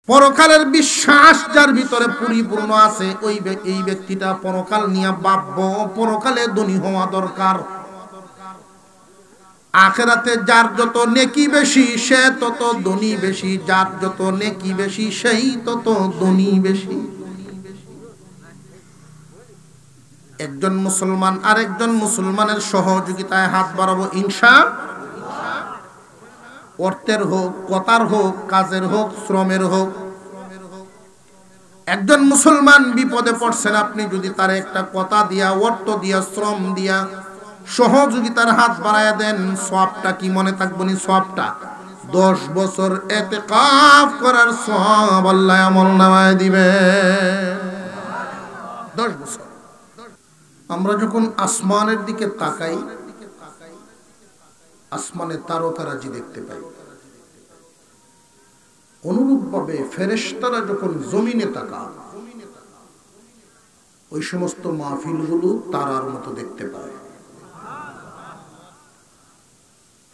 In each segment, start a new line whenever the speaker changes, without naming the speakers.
পরকালের বিশ্বাস যার ভিতরে পরিপূর্ণ আছে এই ব্যক্তিটা পরকাল নিয়ে ভাববো, পরকালে ধনী হওয়া দরকার। আখিরাতে যার যত নেকি বেশি সে তত ধনী বেশি, যার যত নেকি বেশি সেই তত ধনী বেশি। একজন মুসলমান আরেকজন মুসলমানের সহযোগিতায় হাত বাড়াবো ইনশাআল্লাহ। অর্থের হোক, কথার হোক, কাজের হোক, শ্রমের হোক। একজন মুসলমান বিপদে পড়ছেন, আপনি যদি তার একটা কথা দিয়া, অর্থ দিয়া, শ্রম দিয়া সহযোগিতার হাত বাড়ায় দেন, সওয়াবটা কি মনে থাকবে নি? সওয়াবটা 10 বছর ইতিকাফ করার সওয়াব আল্লাহ আমলনামায় দিবে। 10 বছর। আমরা যখন আসমানের দিকে তাকাই, আসমানে তারকারাজি দেখতে পাই। অনুরূপভাবে ফেরেশতারা যখন জমিনে তাকায়, ওই সমস্ত মাহফিলগুলো তারার মতো দেখতে পায়।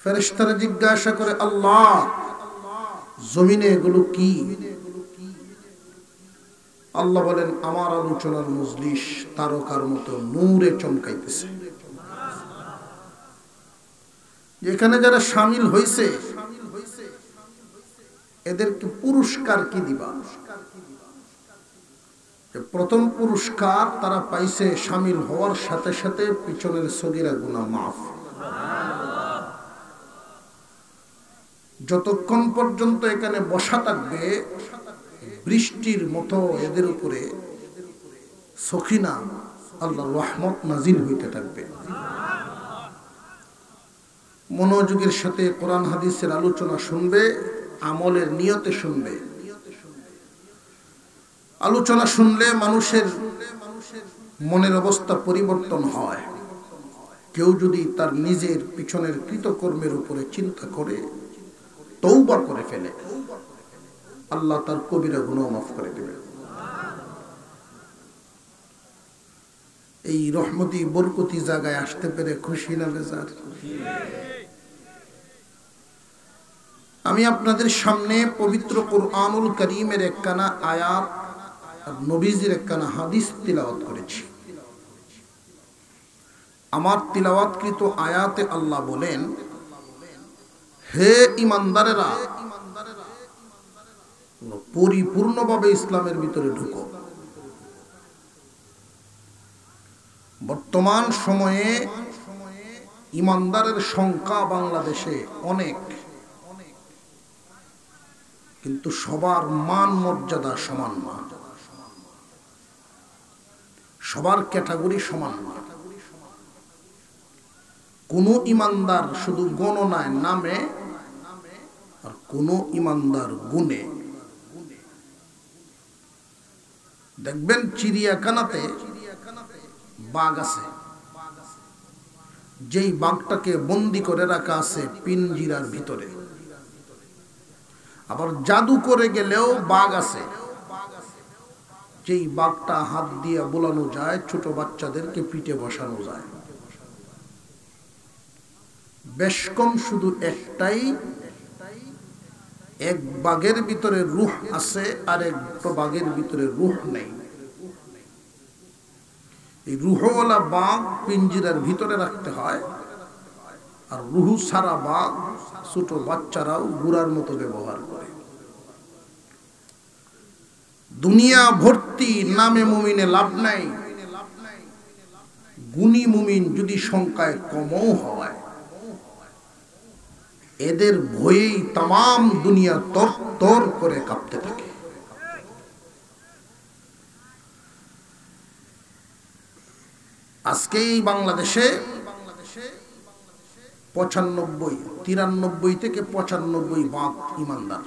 ফেরেশতারা জিজ্ঞাসা করে, আল্লাহ জমিনে এগুলো কি? আল্লাহ বলেন, আমার আলোচনার মজলিস তারকার মতো নূরে চমকাইতেছে। যেখানে যারা শামিল হয়েছে এদেরকে পুরস্কার কি দিবা? প্রথম পুরস্কার তারা পাইছে শামিল হওয়ার সাথে সাথে পিছনের সগীরা গুনাহ মাফ। যতক্ষণ পর্যন্ত এখানে বসা থাকবে বৃষ্টির মতো এদের উপরে সখিনা আল্লাহর রহমত নাজিল হইতে থাকবে। মনোযোগের সাথে কোরআন হাদিসের আলোচনা শুনবে, আমলের নিয়তে শুনবে। আলোচনা শুনলে মানুষের মনের অবস্থা পরিবর্তন হয়। কেউ যদি তার নিজের পিছনের কৃতকর্মের উপরে চিন্তা করে তওবা করে ফেলে, আল্লাহ তার কবিরা গুনাহ মাফ করে দেবে। এই রহমতি বরকতি জায়গায় আসতে পেরে খুশি না বেজার? আমি আপনাদের সামনে পবিত্র কুরআনুল কারীমের একখানা আয়াত আর নবীজির একখানা হাদিস তিলাওয়াত করেছি। আমার তিলাওয়াতকৃত আয়াতে আল্লাহ বলেন, হে ঈমানদারেরা, পরিপূর্ণভাবে ইসলামের ভিতরে ঢুকো। বর্তমান সময়ে ঈমানদারের সংখ্যা বাংলাদেশে অনেক, কিন্তু সবার মান মর্যাদা সমান না, সবার ক্যাটাগরি সমান না। কোন ঈমানদার শুধু গণনায় নামে আর কোন ঈমানদার গুণে। দেখবেন চিড়িয়াখানাতে বাঘ আছে, যেই বাঘটাকে বন্দি করে রাখা আছে পিঞ্জিরার ভিতরে। আবার জাদু করে গেলেও বাঘ আছে, যেই বাঘটা হাত দিয়ে বোলানো যায়, ছোট বাচ্চাদেরকে পিঠে বসানো যায়। বেশ কম শুধু একটাই, এক বাঘের ভিতরে রূহ আছে আর এক বাঘের ভিতরে রূহ নেই। এই রূহওয়ালা বাঘ পিঞ্জিরার ভিতরে রাখতে হয়, আর রূহ ছাড়া বাঘ ছোট বাচ্চারাও গুড়ার মতো ব্যবহার করে। দুনিয়া ভর্তি নামে মুমিনে লাভ নাই। গুণী মুমিন যদি সংখ্যায় কমও হয়, এদের ভয়েই তাম দুনিয়া তর করে কাঁপতে থাকে। আজকে এই বাংলাদেশে 93 থেকে 95 ভাগ ঈমানদার।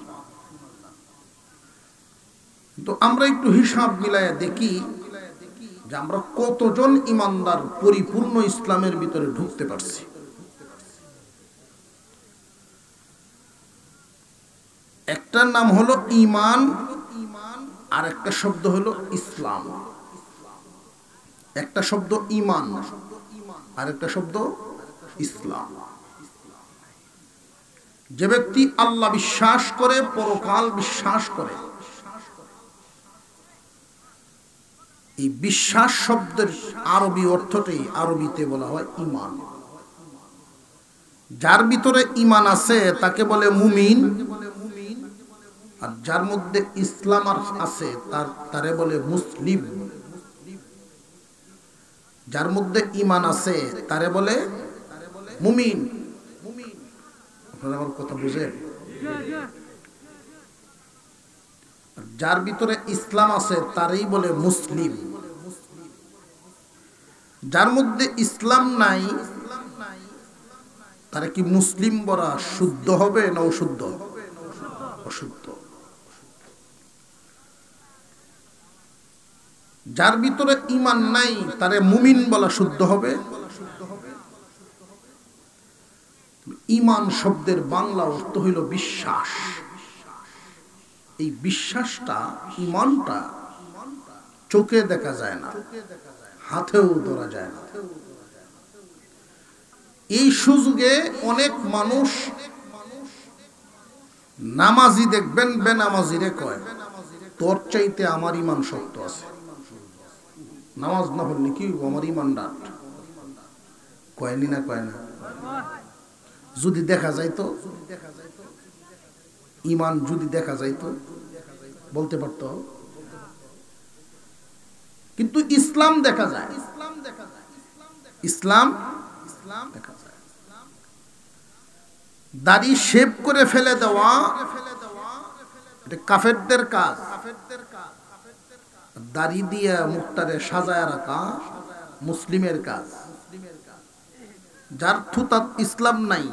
তো আমরা একটু হিসাব মিলায়া দেখি যে আমরা কতজন ঈমানদার পরিপূর্ণ ইসলামের ভিতরে ঢুকতে পারছি। একটার নাম হলো ঈমান, আর একটা শব্দ হলো ইসলাম। একটা শব্দ ঈমান আর একটা শব্দ ইসলাম। যে ব্যক্তি আল্লাহ বিশ্বাস করে, পরকাল বিশ্বাস করে, এই বিশ্বাস শব্দের আরবি অর্থটাই আরবিতে বলা হয় ঈমান। যার ভিতরে ঈমান আছে তাকে বলে মুমিন, আর যার মধ্যে ইসলাম আছে তারে বলে মুসলিম। যার মধ্যে ঈমান আছে তারে বলে মুমিন। আপনারা আমার কথা বুঝেন? যার ভিতরে ইসলাম আছে তারই বলে মুসলিম। যার মধ্যে ইসলাম নাই তারা কি মুসলিম বলা শুদ্ধ হবে না অশুদ্ধ? অশুদ্ধ। যার ভিতরে ঈমান নাই তারে মুমিন বলা শুদ্ধ হবে। ঈমান শব্দের বাংলা অর্থ হইল বিশ্বাস। এই বিশ্বাসটা, ঈমানটা চোখে দেখা যায় না, হাতেও ধরা যায় না। এই সুযোগে অনেক মানুষ নামাজি দেখবেন বেনামাজিরে কয় তোর চাইতে আমার ঈমান শক্ত আছে, নামাজ না পড়লে কি আমার ঈমান ডাট। কয়নি না? কয় না? যদি দেখা যাইতো, ঈমান যদি দেখা যাইতো বলতে পারত। কিন্তু ইসলাম দেখা যায়, ইসলাম দেখা যায়। দাড়ি শেভ করে ফেলে দেওয়া এটা কাফেরদের কাজ, দাড়ি দিয়ে মুখটারে সাজায় রাখা মুসলিমের কাজ। যার থুতাত ইসলাম নাই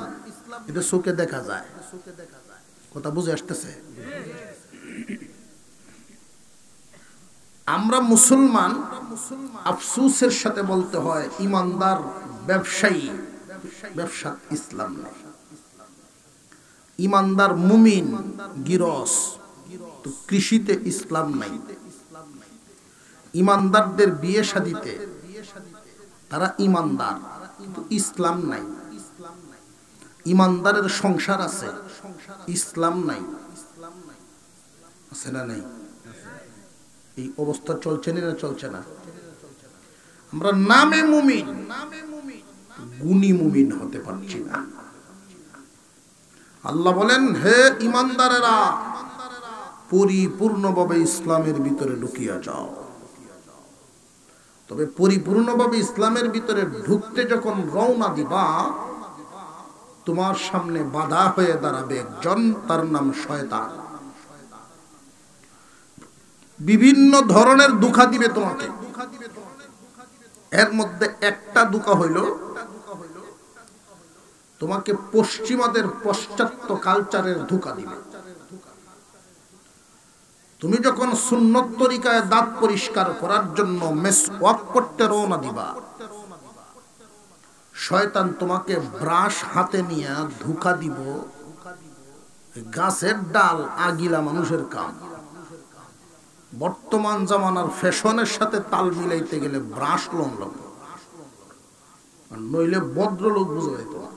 এটা চোখে দেখা যায়। কথা বুঝে আসতেছে? আমরা মুসলমান, আফসোসের সাথে বলতে হয় ইমানদার ব্যবসায়ী, ব্যবসা ইসলাম নেই। ইমানদার মুমিন গিরস, তো কৃষিতে ইসলাম নাই। ইমানদারদের বিয়ে শাদিতে তারা ইমানদার, কিন্তু ইসলাম নাই। ইমানদারের সংসার আছে, ইসলাম নাই। আছে না নাই? এই অবস্থা চলছে না চলছে না? আমরা নামে মুমিন, গুণী মুমিন হতে পারছি না। আল্লাহ বলেন, হে ইমানদারেরা, পরিপূর্ণভাবে ইসলামের ভিতরে ঢুকিয়া যাও। তবে পরিপূর্ণভাবে ইসলামের ভিতরে ঢুকতে যখন রওনা দিবা, তোমার সামনে বাধা হয়ে দাঁড়াবে একজন, তার নাম শয়তান। বিভিন্ন ধরনের দুঃখা দিবে তোমাকে। এর মধ্যে একটা দুঃখা হইল তোমাকে পশ্চিমাদের পশ্চাত্য কালচারের ধোঁকা দিবে। তুমি যখন সুন্নত তরিকায় দাঁত পরিষ্কার করার জন্য মেসওয়াক করতে রওনা দিবা, শয়তান তোমাকে ব্রাশ হাতে নিয়ে ধোঁকা দিব গাছের ডাল আগিলা মানুষের কাম। বর্তমান জামানার ফ্যাশনের সাথে তাল মিলাইতে গেলে ব্রাশ লোন লাগবে, নইলে ভদ্রলোক বুঝে যেত না।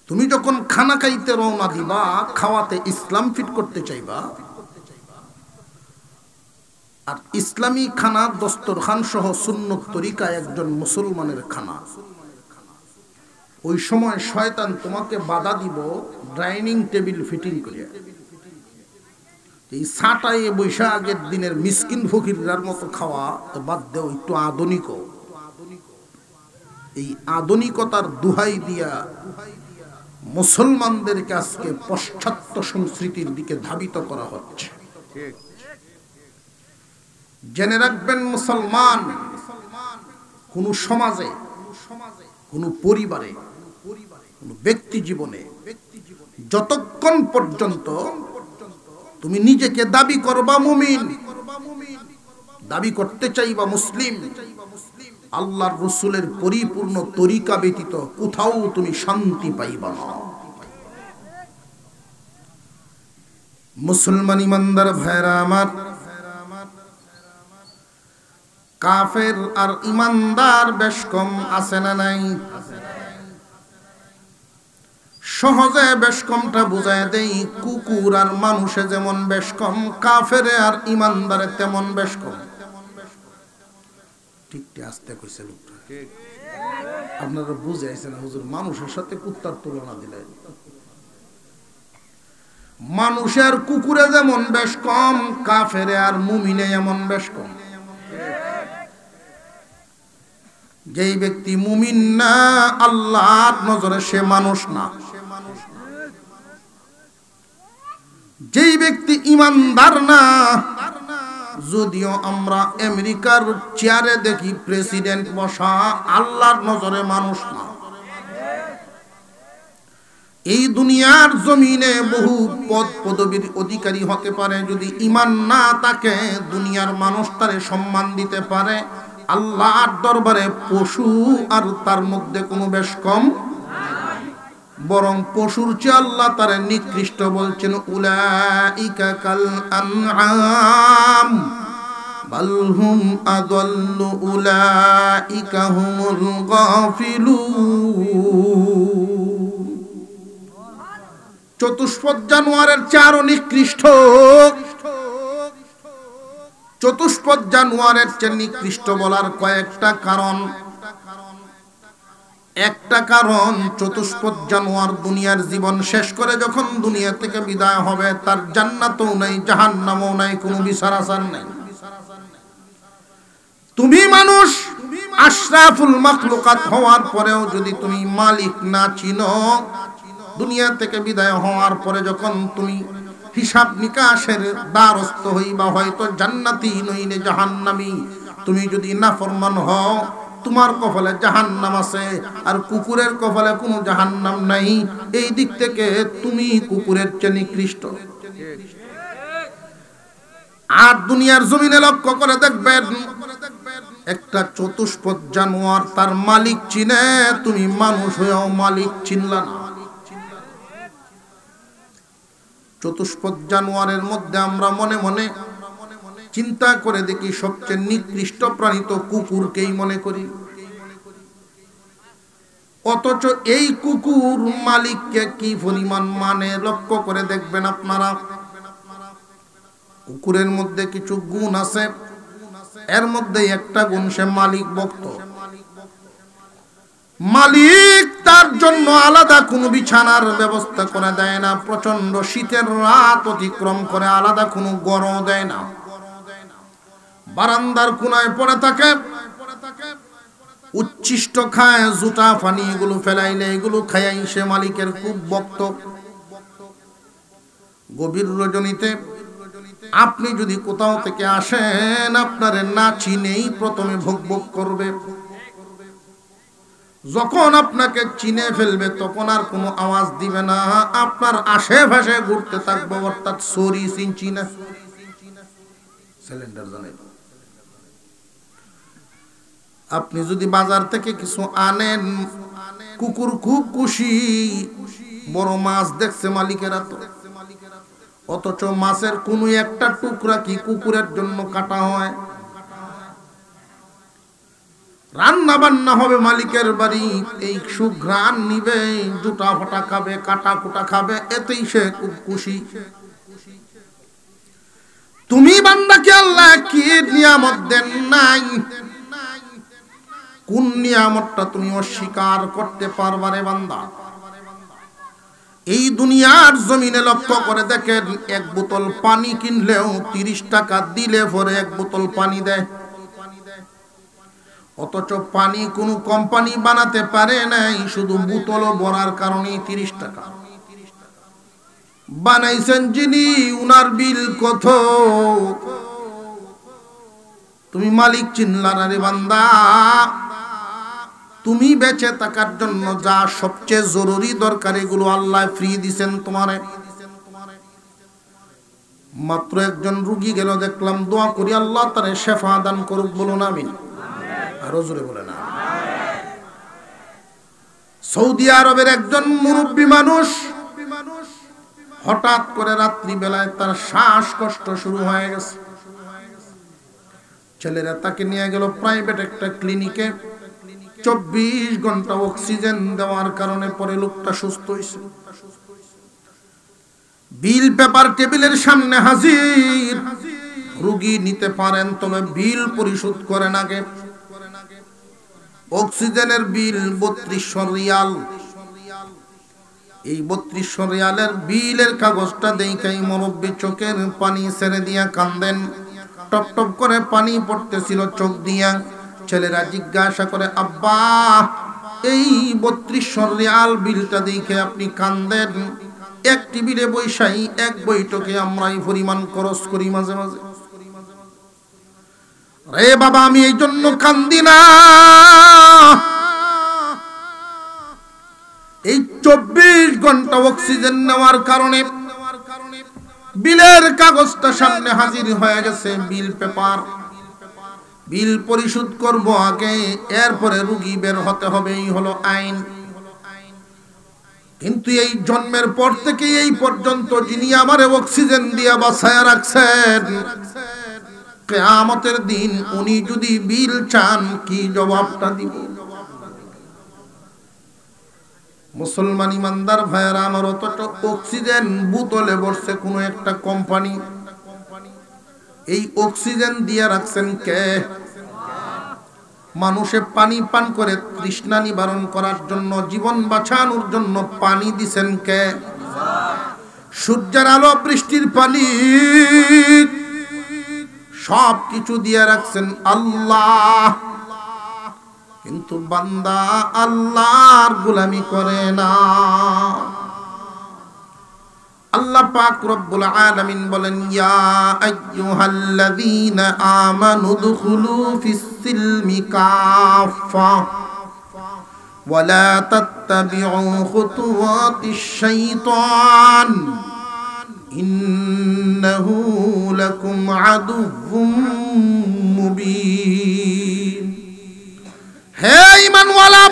তুমি যখন খানা খাইতে রওনা দিবা, খাওয়াতে ইসলাম ফিট করতে চাইবা, আর ইসলামী খানা দস্তরখান সহ সুন্নত তরিকায় একজন মুসলমানের খানা, ওই সময় শয়তান তোমাকে বাধা দিব ডাইনিং টেবিল ফিটিং করিয়া। এই ছাটায় বৈশা আগের দিনের মিসকিন ফকিররার মতো খাওয়া তো বাদ দেও, একটু আধুনিক। এই আধুনিকতার দুহাই দিয়া মুসলমানদেরকে আজকে পাশ্চাত্য সংস্কৃতির দিকে ধাবিত করা হচ্ছে। জেনে রাখবেন, মুসলমান কোন সমাজে, কোন পরিবারে, কোন ব্যক্তি জীবনে যতক্ষণ পর্যন্ত তুমি নিজেকে দাবি করবা মুমিন, দাবি করতে চাইবা মুসলিম, আল্লাহর রাসূলের পরিপূর্ণ তরিকা ব্যতীত কোথাও তুমি শান্তি পাইবা না। মুসলমান ইমানদার ভাইরা আমার, কাফের আর ইমানদার বেশ কম আছে না নাই? সহজে বেশ কমটা বুঝায় দেই, কুকুর আর মানুষে যেমন বেশ কম, কাফেরে আর ইমানদারে তেমন বেশ কম। ঠিকটি আস্তে কইছে লোকটা, আপনারা বুঝাইছেন হুজুর, মানুষের সাথে কুত্তার তুলনা দিলেন। মানুষের কুকুরে যেমন বেশ কম, কাফেরে আর মুমিনে এমন বেশ কম। যেই ব্যক্তি মুমিন না আল্লাহর নজরে সে মানুষ না, যেই ব্যক্তি ইমানদার না, যদিও আমরা আমেরিকার চেয়ারে দেখি প্রেসিডেন্ট বসা, আল্লাহর নজরে মানুষ না। এই দুনিয়ার জমিনে বহু পদ পদবীর অধিকারী হতে পারে, যদি ঈমান না থাকে দুনিয়ার মানুষ তারে সম্মান দিতে পারে, আল্লাহর দরবারে পশু আর তার মধ্যে কোনো বেশ কম, বরং পশুর চেয়ে আল্লাহ তারে নিকৃষ্ট বলছেন। উলাইকা কাল আনআম বাল হুম আদাল্লু উলাইকা হুমুল গাফিলুন। চতুষ্পদ জানোয়ারের চেয়ে নিকৃষ্ট, চতুষ্পদ জানোয়ারের চেয়ে নিকৃষ্ট বলার কয়েকটা কারণ। একটা কারণ, চতুষ্পদ জানোয়ার দুনিয়ার জীবন শেষ করে যখন দুনিয়া থেকে বিদায় হবে, তার জান্নাতও নাই, জাহান্নামও নাই, কোনো বিচার আচার নাই। তুমি মানুষ আশরাফুল মাখলুকাত হওয়ার পরেও যদি তুমি মালিক না চিনো, দুনিয়া থেকে বিদায় হওয়ার পরে যখন তুমি হিসাব নিকাশের দ্বারস্থ হইবা, হয়তো জান্নাতি নইলে জাহান্নামী। তুমি যদি নাফরমান হও, তোমার কপালে জাহান্নাম আছে, আর কুকুরের কপালে কোনো জাহান্নাম নাই। এই দিক থেকে তুমি কুকুরের চেয়ে নিকৃষ্ট। আর দুনিয়ার জমিনে লক্ষ্য করে দেখবেন, একটা চতুষ্পদ জানোয়ার তার মালিক চিনে, তুমি মানুষ হয়েও মালিক চিনলা না। চতুষ্পদ জানোয়ারের মধ্যে আমরা মনে মনে চিন্তা করে দেখি, সবচেয়ে নিকৃষ্ট প্রাণী তো কুকুরকেই মনে করি। অথচ এই কুকুর মালিককে কি পরিমাণ মানে লক্ষ্য করে দেখবেন আপনারা। কুকুরের মধ্যে কিছু গুণ আছে, এর মধ্যে একটা গুণ, সে মালিক ভক্ত। মালিক তার জন্য আলাদা কোনো বিছানার ব্যবস্থা করে দেয় না, প্রচন্ড শীতের রাত অতিক্রম করে আলাদা কোনো গরম দেয় না। বারান্দার কোনায় পড়ে থাকে, উচ্ছিষ্ট খায়, জুতা ফানি এগুলো ফেলাইলে এগুলো খায়াই সে মালিকের খুব ভক্ত। গভীর রজনীতে আপনি যদি কোথাও থেকে আসেন, আপনার না চিনেই প্রথমে ভোগ ভোগ করবে। যখন আপনাকে চিনে ফেলবে তখন আর কোনো আওয়াজ দিবে না, আপনার আশেপাশে ঘুরতে থাকবে, অর্থাৎ সরি চিনছি না সিলিন্ডার জানাই। আপনি যদি বাজার থেকে কিছু আনেন, কুকুর খুব খুশি, বড় মাছ দেখছে মালিকেরা তো, অথচ মাছের কোনো একটা টুকরা কি কুকুরের জন্য কাটা হয়? রান্না বান্না হবে মালিকের বাড়ি, এই সুঘ্রাণ নিবে, জুটা ফাটা খাবে, কাটা কুটা খাবে, এতেই সে খুব খুশি। তুমি বান্দাকে আল্লাহ কি নিয়ামত দেন নাই, কোন নিয়ামতটা তুমি অস্বীকার করতে পারবা রে বান্দা? এই দুনিয়ার জমিনে লক্ষ্য করে দেখেন, এক বোতল পানি কিনলেও 30 টাকা দিলে পরে এক বোতল পানি দেয়। অথচ পানি কোনো কোম্পানি বানাতে পারে নাই, শুধু বোতল ভরার কারণে 30 টাকা বানাইছেন যিনি, উনার বিল কত? তুমি মালিক চিনলা না রে বান্দা। তুমি বেঁচে থাকার জন্য যা সবচেয়ে জরুরি দরকার, এগুলো আল্লাহ ফ্রি দিবেন তোমারে। মাত্র একজন রোগী গেল, দেখলাম, দোয়া করি আল্লাহ তারে শেফা দান করুক, বলুন আমিন। আরো জোরে বলেন আমিন। সৌদি আরবের একজন মুরব্বী মানুষ, হঠাৎ করে রাত্রি বেলায় তার শ্বাসকষ্ট শুরু হয়ে গেছে। ছেলেরা তাকে নিয়ে গেল প্রাইভেট একটা ক্লিনিকে। 24 ঘন্টা অক্সিজেন দেওয়ার কারণে পরে লোকটা সুস্থ হয়েছে। বিল পেপার টেবিলের সামনে হাজির, রোগী নিতে পারেন তবে বিল পরিশোধ করেন আগে। অক্সিজেনের বিল 3200 রিয়াল। এই 3200 রিয়ালের বিলের কাগজটা দেখাই মুরব্বি চোখের পানি ছেড়ে দিয়া কান্দেন। টপ টপ করে পানি পড়তেছিল চোখ দিয়া। ছেলেরা জিজ্ঞাসা করে, আব্বা এই 3200 রিয়াল বিলটা দেখে আপনি কান্দেন? এক টেবিলে বৈশাই এক বৈঠকে আমরাই পরিমাণ খরচ করি মাঝে মাঝে। রে বাবা, আমি এই জন্য কান্দি না, এই 24 ঘন্টা অক্সিজেন নেওয়ার কারণে বিলের কাগজটা সামনে হাজির হয়ে গেছে, বিল পেপার। বিল পরিশোধ করব আগে, এরপরে রোগী বের হতে হবে, এই হলো আইন। কিন্তু এই জন্মের পর থেকে এই পর্যন্ত যিনি আমারে অক্সিজেন দিয়ে বাঁচায় রাখছেন, কিয়ামতের দিন উনি যদি বিল চান, কি জবাবটা দিব? মুসলমান ইমানদার ভাইয়েরা আমার, অতটা অক্সিজেন বোতলে ভরছে কোন একটা কোম্পানি। এই অক্সিজেন দিয়ে রাখছেন কে? মানুষে পানি পান করে তৃষ্ণা নিবারণ করার জন্য, জীবন বাঁচানোর জন্য পানি দিছেন কে? সূর্যের আলো, বৃষ্টির পানি, সব কিছু দিয়ে রাখছেন আল্লাহ। কিন্তু বান্দা আল্লাহর গোলামি করে না। আল্লাহ পাক রব্বুল আলামিন বলেন, ইয়া আইয়ুহাল্লাযীনা আমানু দুখুলু ফিস-সিলমি কাফা ওয়া লা তাত্তাবিউ খুতুওয়াতিশ শাইতান ইন্নাহু লাকুম আদুউম মুবিন। হে ঈমানওয়ালা,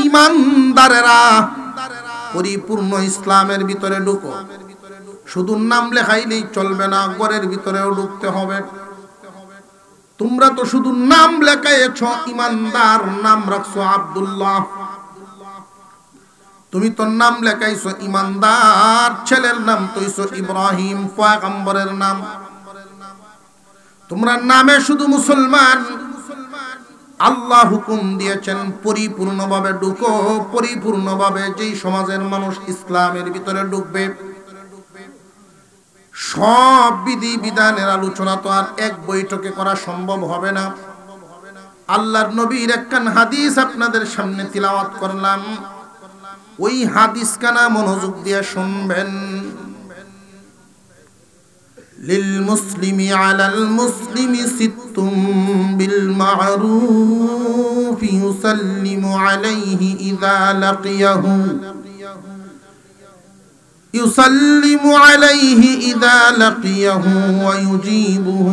ঈমানদারেরা, পরিপূর্ণ ইসলামের ভিতরে ঢুকো। শুধু নাম লেখাইলেই চলবে না, ঘরের ভিতরেও ঢুকতে হবে। তোমরা তো শুধু নাম লেখাইছ ঈমানদার, নাম রাখছো আব্দুল্লাহ। তুমি তো নাম লেখাইছো ঈমানদার, ছেলের নাম তৈছো ইব্রাহিম, পয়গম্বরের নাম। তোমরা নামে শুধু মুসলমান। আল্লাহ হুকুম দিয়েছেন পরিপূর্ণভাবে ঢুকো। পরিপূর্ণভাবে যেই সমাজের মানুষ ইসলামের ভিতরে ঢুকবে, সব বিধি বিধানের আলোচনা তো আর এক বৈঠকে করা সম্ভব হবে না। আল্লাহর নবীর একখান হাদিস আপনাদের সামনে তিলাওয়াত করলাম, ওই হাদিস কানা মনোযোগ দিয়ে শুনবেন। للمسلم على المسلم ست بالمعروف يسلم عليه إذا لقيه ويجيبه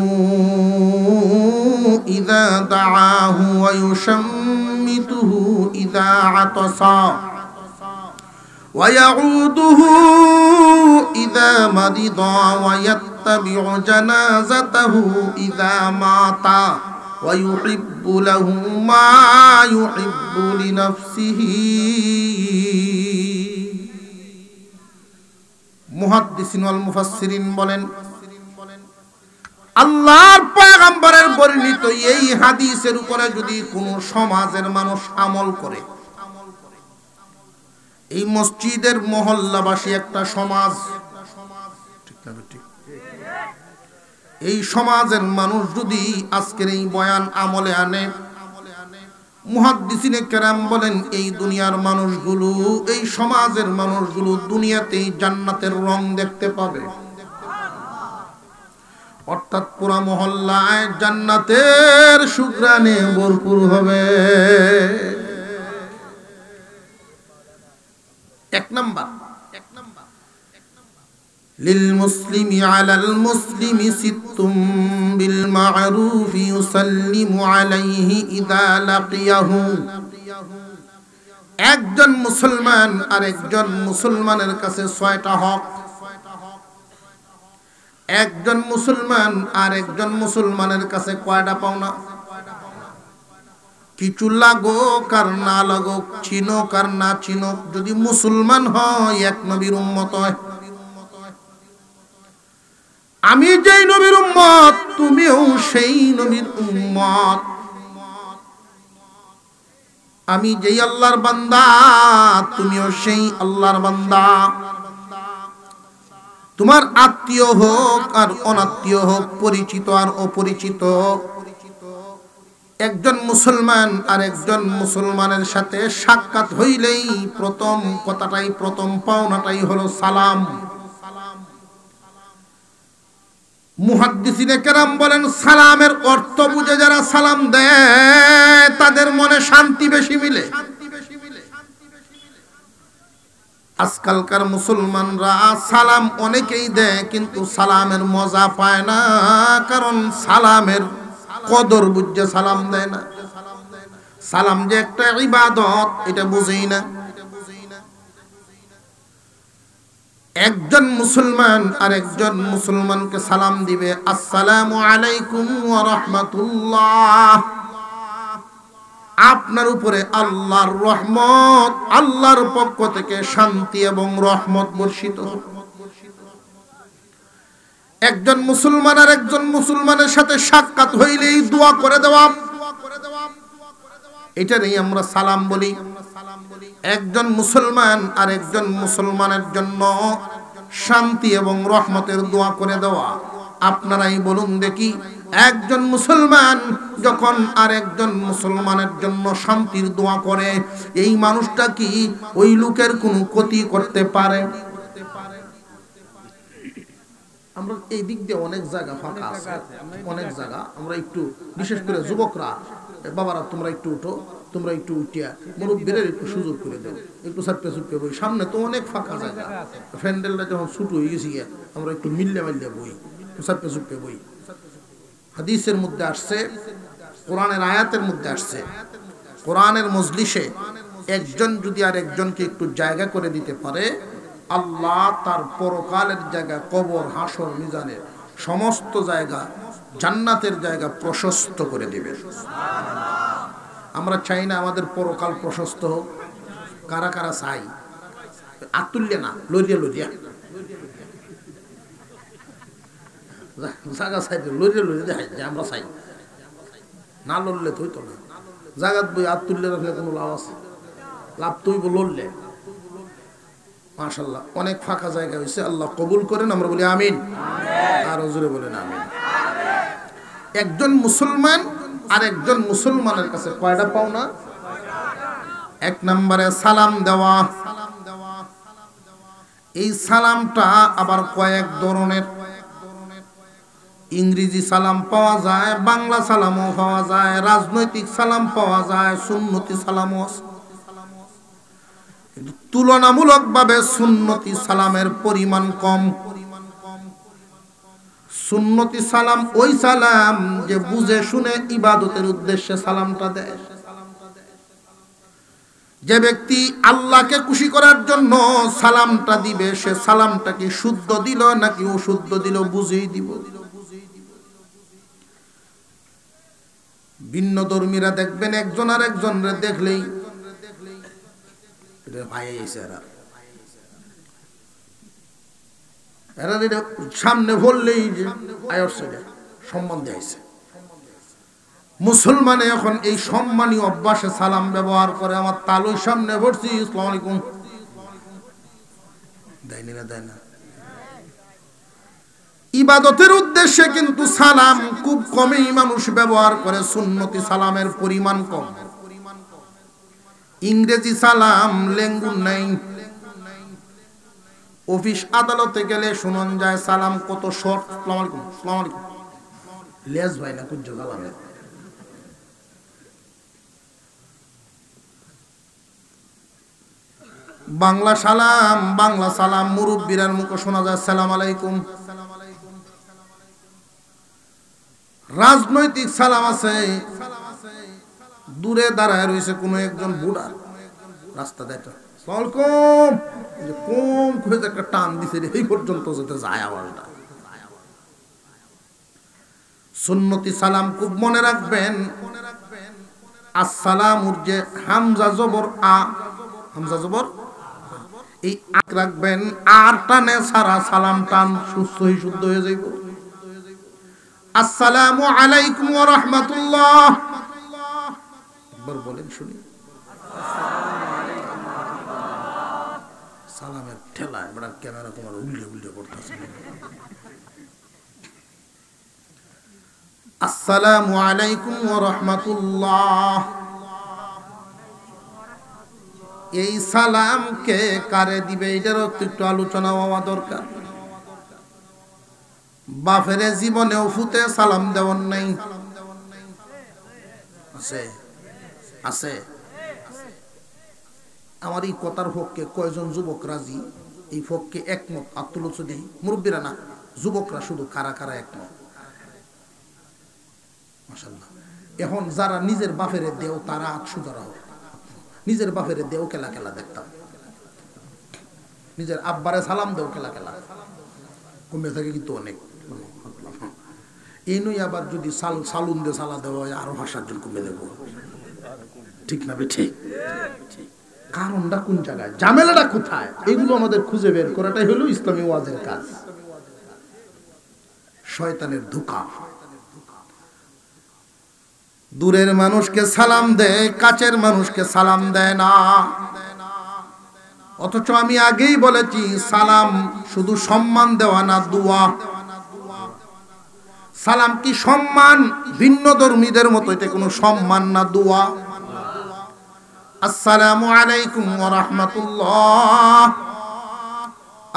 إذا دعاه ويشمته إذا عطس ويعوده إذا مرض ويتبع جنازته إذا مات ويحب له ما يحب لنفسه। মুহাদ্দিসিন ওয়াল মুফাসসিরিন বলেন, আল্লাহর পয়গম্বরের বর্ণিত এই হাদিসের উপরে যদি কোন সমাজের মানুষ আমল করে, এই মসজিদের মহল্লাবাসী একটা সমাজ, ঠিক না ঠিক? এই সমাজের মানুষ যদি আজকের এই বয়ান আমলে আনে, মুহাদ্দিসিনে কেরাম বলেন এই দুনিয়ার মানুষগুলো, এই সমাজের মানুষগুলো দুনিয়াতেই জান্নাতের রং দেখতে পাবে। অর্থাৎ পুরা মহল্লায় জান্নাতের সুঘ্রাণে ভরপুর হবে। এক নাম্বার, للمسلم على المسلم ست بالمعروف يسلم عليه إذا لقيه। একজন মুসলমান আরেকজন মুসলমানের কাছে 6টা হক। একজন মুসলমান আরেকজন মুসলমানের কাছে কয়টা পাওনা? কিছু লাগুক আর না লাগুক, চিনুক আর না চিনুক, যদি মুসলমান হয়, এক নবীর উম্মত হয়। আমি যেই নবীর উম্মত, তুমিও সেই নবীর উম্মত। আমি যেই আল্লাহর বান্দা, তুমিও সেই আল্লাহর বান্দা। তোমার আত্মীয় হোক আর অনাত্মীয় হোক, পরিচিত আর অপরিচিত, একজন মুসলমান আর একজন মুসলমানের সাথে সাক্ষাৎ হইলেই প্রথম কথাটাই, প্রথম পাওনাটাই হলো সালাম। মুহাদ্দিসিনে কেরাম বলেন, সালামের অর্থ বুঝে যারা সালাম দেয় তাদের মনে শান্তি বেশি মিলে। আজকালকার মুসলমানরা সালাম অনেকেই দেয়, কিন্তু সালামের মজা পায় না, কারণ সালামের কদর বুঝে সালাম দেয় না। সালাম যে একটা ইবাদত, এটা বুঝেই না। একজন মুসলমান আর একজন মুসলমানকে সালাম দিবে, আসসালামু আলাইকুম ওয়া রাহমাতুল্লাহ। আপনার উপরে আল্লাহর রহমত, আল্লাহর পক্ষ থেকে শান্তি এবং রহমত বর্ষিত হোক। একজন মুসলমান আর একজন মুসলমানের সাথে সাক্ষাৎ হইলেই দোয়া করে দেওয়া, এটারই আমরা সালাম বলি। একজন মুসলমান আর একজন মুসলমানের জন্য শান্তি এবং রহমতের দোয়া করে দেওয়া। আপনারাই বলুন দেখি, একজন মুসলমান যখন আর একজন মুসলমানের জন্য শান্তির দোয়া করে, এই মানুষটা কি ওই লোকের কোনো ক্ষতি করতে পারে? আমরা এই দিক দিয়ে অনেক জায়গা ফাঁকা আছে, অনেক জায়গা আমরা একটু, বিশেষ করে যুবকরা, বাবারা তোমরা একটু উঠো, তোমরা একটু উঠিয়া মুরব্বীদের একটু সুযোগ করে দাও, একটু সাপে সুপে বই, সামনে তো অনেক ফাঁকা জায়গা। ফ্যান্ডেলটা যখন ছুট হয়ে গেছি গিয়া, আমরা একটু মিল্লে মাল্লে বই, সাপে সুপে বই। হাদিসের মধ্যে আসছে, কোরআনের আয়াতের মধ্যে আসছে, কোরআনের মজলিসে একজন যদি আর একজনকে একটু জায়গা করে দিতে পারে, আল্লাহ তার পরকালের জায়গা, কবর, হাসর, মিজানের সমস্ত জায়গা, জান্নাতের জায়গা প্রশস্ত করে দিবে। আমরা চাই না আমাদের পরকাল প্রশস্ত হোক? কারা কারা চাই? আতুল্যে না, লরিয়া লরিয়া জায়গা চাই, লরিয়া লরিয়া দেখাই যে আমরা চাই না, লড়লে তো হইতো না। জায়গাত বই আতুল্যে রাখলে কোনো লাভ আছে? লাভ তুই লড়লে। মাশাআল্লাহ, অনেক ফাঁকা জায়গা হয়েছে, আল্লাহ কবুল করেন, আমরা বলি আমিন। আর হুজুরে বলেন আমিন। একজন মুসলমান আর একজন মুসলমানের কাছে কয়টা পাওনা? এক নম্বরে সালাম দেওয়া। এই সালামটা আবার কয়েক ধরনের। ইংরেজি সালাম পাওয়া যায়, বাংলা সালামও পাওয়া যায়, রাজনৈতিক সালাম পাওয়া যায়, সুন্নতি সালামও আছে। কিন্তু তুলনামূলকভাবে সুন্নতি সালামের পরিমাণ কম। সুন্নতি সালাম ওই সালাম যে বুঝে শুনে ইবাদতের উদ্দেশ্যে সালামটা দেয়। যে ব্যক্তি আল্লাহকে খুশি করার জন্য সালামটা দিবে, সে সালামটা কি শুদ্ধ দিল নাকি অশুদ্ধ দিল বুঝেই দিব। ভিন্ন ধর্মীরা দেখবেন একজন আর একজনরে দেখলেই ভাই এসে এরা সামনে বললেই সম্মান দিয়েছে। মুসলমানে এখন এই সম্মানী অভ্যাসে সালাম ব্যবহার করে। আমার তালুর সামনে পড়ছি, আসসালামু আলাইকুম দেয়নি না, দেয় না। ইবাদতের উদ্দেশ্যে কিন্তু সালাম খুব কমই মানুষ ব্যবহার করে, সুন্নতি সালামের পরিমাণ কম। ইংরেজি সালাম লেঙ্গুন নাই। অফিস আদালতে গেলে শুনুন যায় সালাম কত শর্ট, আসসালামু আলাইকুম, আসসালামু আলাইকুম, লেজ ভাই না কুজ্জ সালামে। বাংলা সালাম, বাংলা সালাম মুরব্বীর মুখে শোনা যায় সালাম আলাইকুম। রাজনৈতিক সালাম আছে, দূরে দাঁড়ায় রয়েছে কোনো একজন বুড়া, রাস্তা দেয় সালাম কম করে একটা টান দিছে, এই পর্যন্ত যেতে যায় আওয়াজটা। সুন্নতি সালাম খুব মনে রাখবেন, আসসালামুর যে হামজা জবর আ, হামজা জবর এই আক রাখবেন, আর টানে সারা সালাম টান সুস্থ হয়ে শুদ্ধ হয়ে যাইব। আসসালামু আলাইকুম ওয়া রাহমাতুল্লাহ, একবার বলেন শুনি। সালামের ঠেলায় বড় ক্যামেরা তোমার উল্টে উল্টে করতেছে। আসসালামু আলাইকুম ওয়া রাহমাতুল্লাহ, এই সালাম কে কারে দিবে এটার একটু আলোচনা হওয়া দরকার। বাপের জীবনেও ফুতে সালাম দেওয়ার নাই আছে? আছে? আমার এই কথার পক্ষে কয়জন যুবক রাজি? এই পক্ষে একমত আত্মলোচ নেই, মুরব্বীরা না, যুবকরা শুধু কারা কারা একমত? মাশাআল্লাহ। এখন যারা নিজের বাপের দেও তারা আটশুদারা হোক, নিজের বাপের দেও খেলা খেলা দেখতাম, নিজের আব্বারে সালাম দেও খেলা খেলা কমে থাকে কিন্তু অনেক। এই নই আবার যদি সালুন দিয়ে সালা দেওয়া হয় আরো 5-7 জন কমে দেব, ঠিক না বে? ঠিক। কারণটা কোন জায়গায়, ঝামেলাটা কোথায়, এগুলো আমাদের খুঁজে বের করাটাই হলো ইসলামী ওয়াজের কাজ। শয়তানের ধোঁকা। দূরের মানুষকে সালাম দেয়, কাছের মানুষকে সালাম দেয় না। অথচ আমি আগেই বলেছি সালাম শুধু সম্মান দেওয়া না, দোয়া। সালাম কি সম্মান? ভিন্ন ধর্মীদের মতো এটা কোনো সম্মান না, দোয়া। আসসালামু আলাইকুম ওয়া রাহমাতুল্লাহ,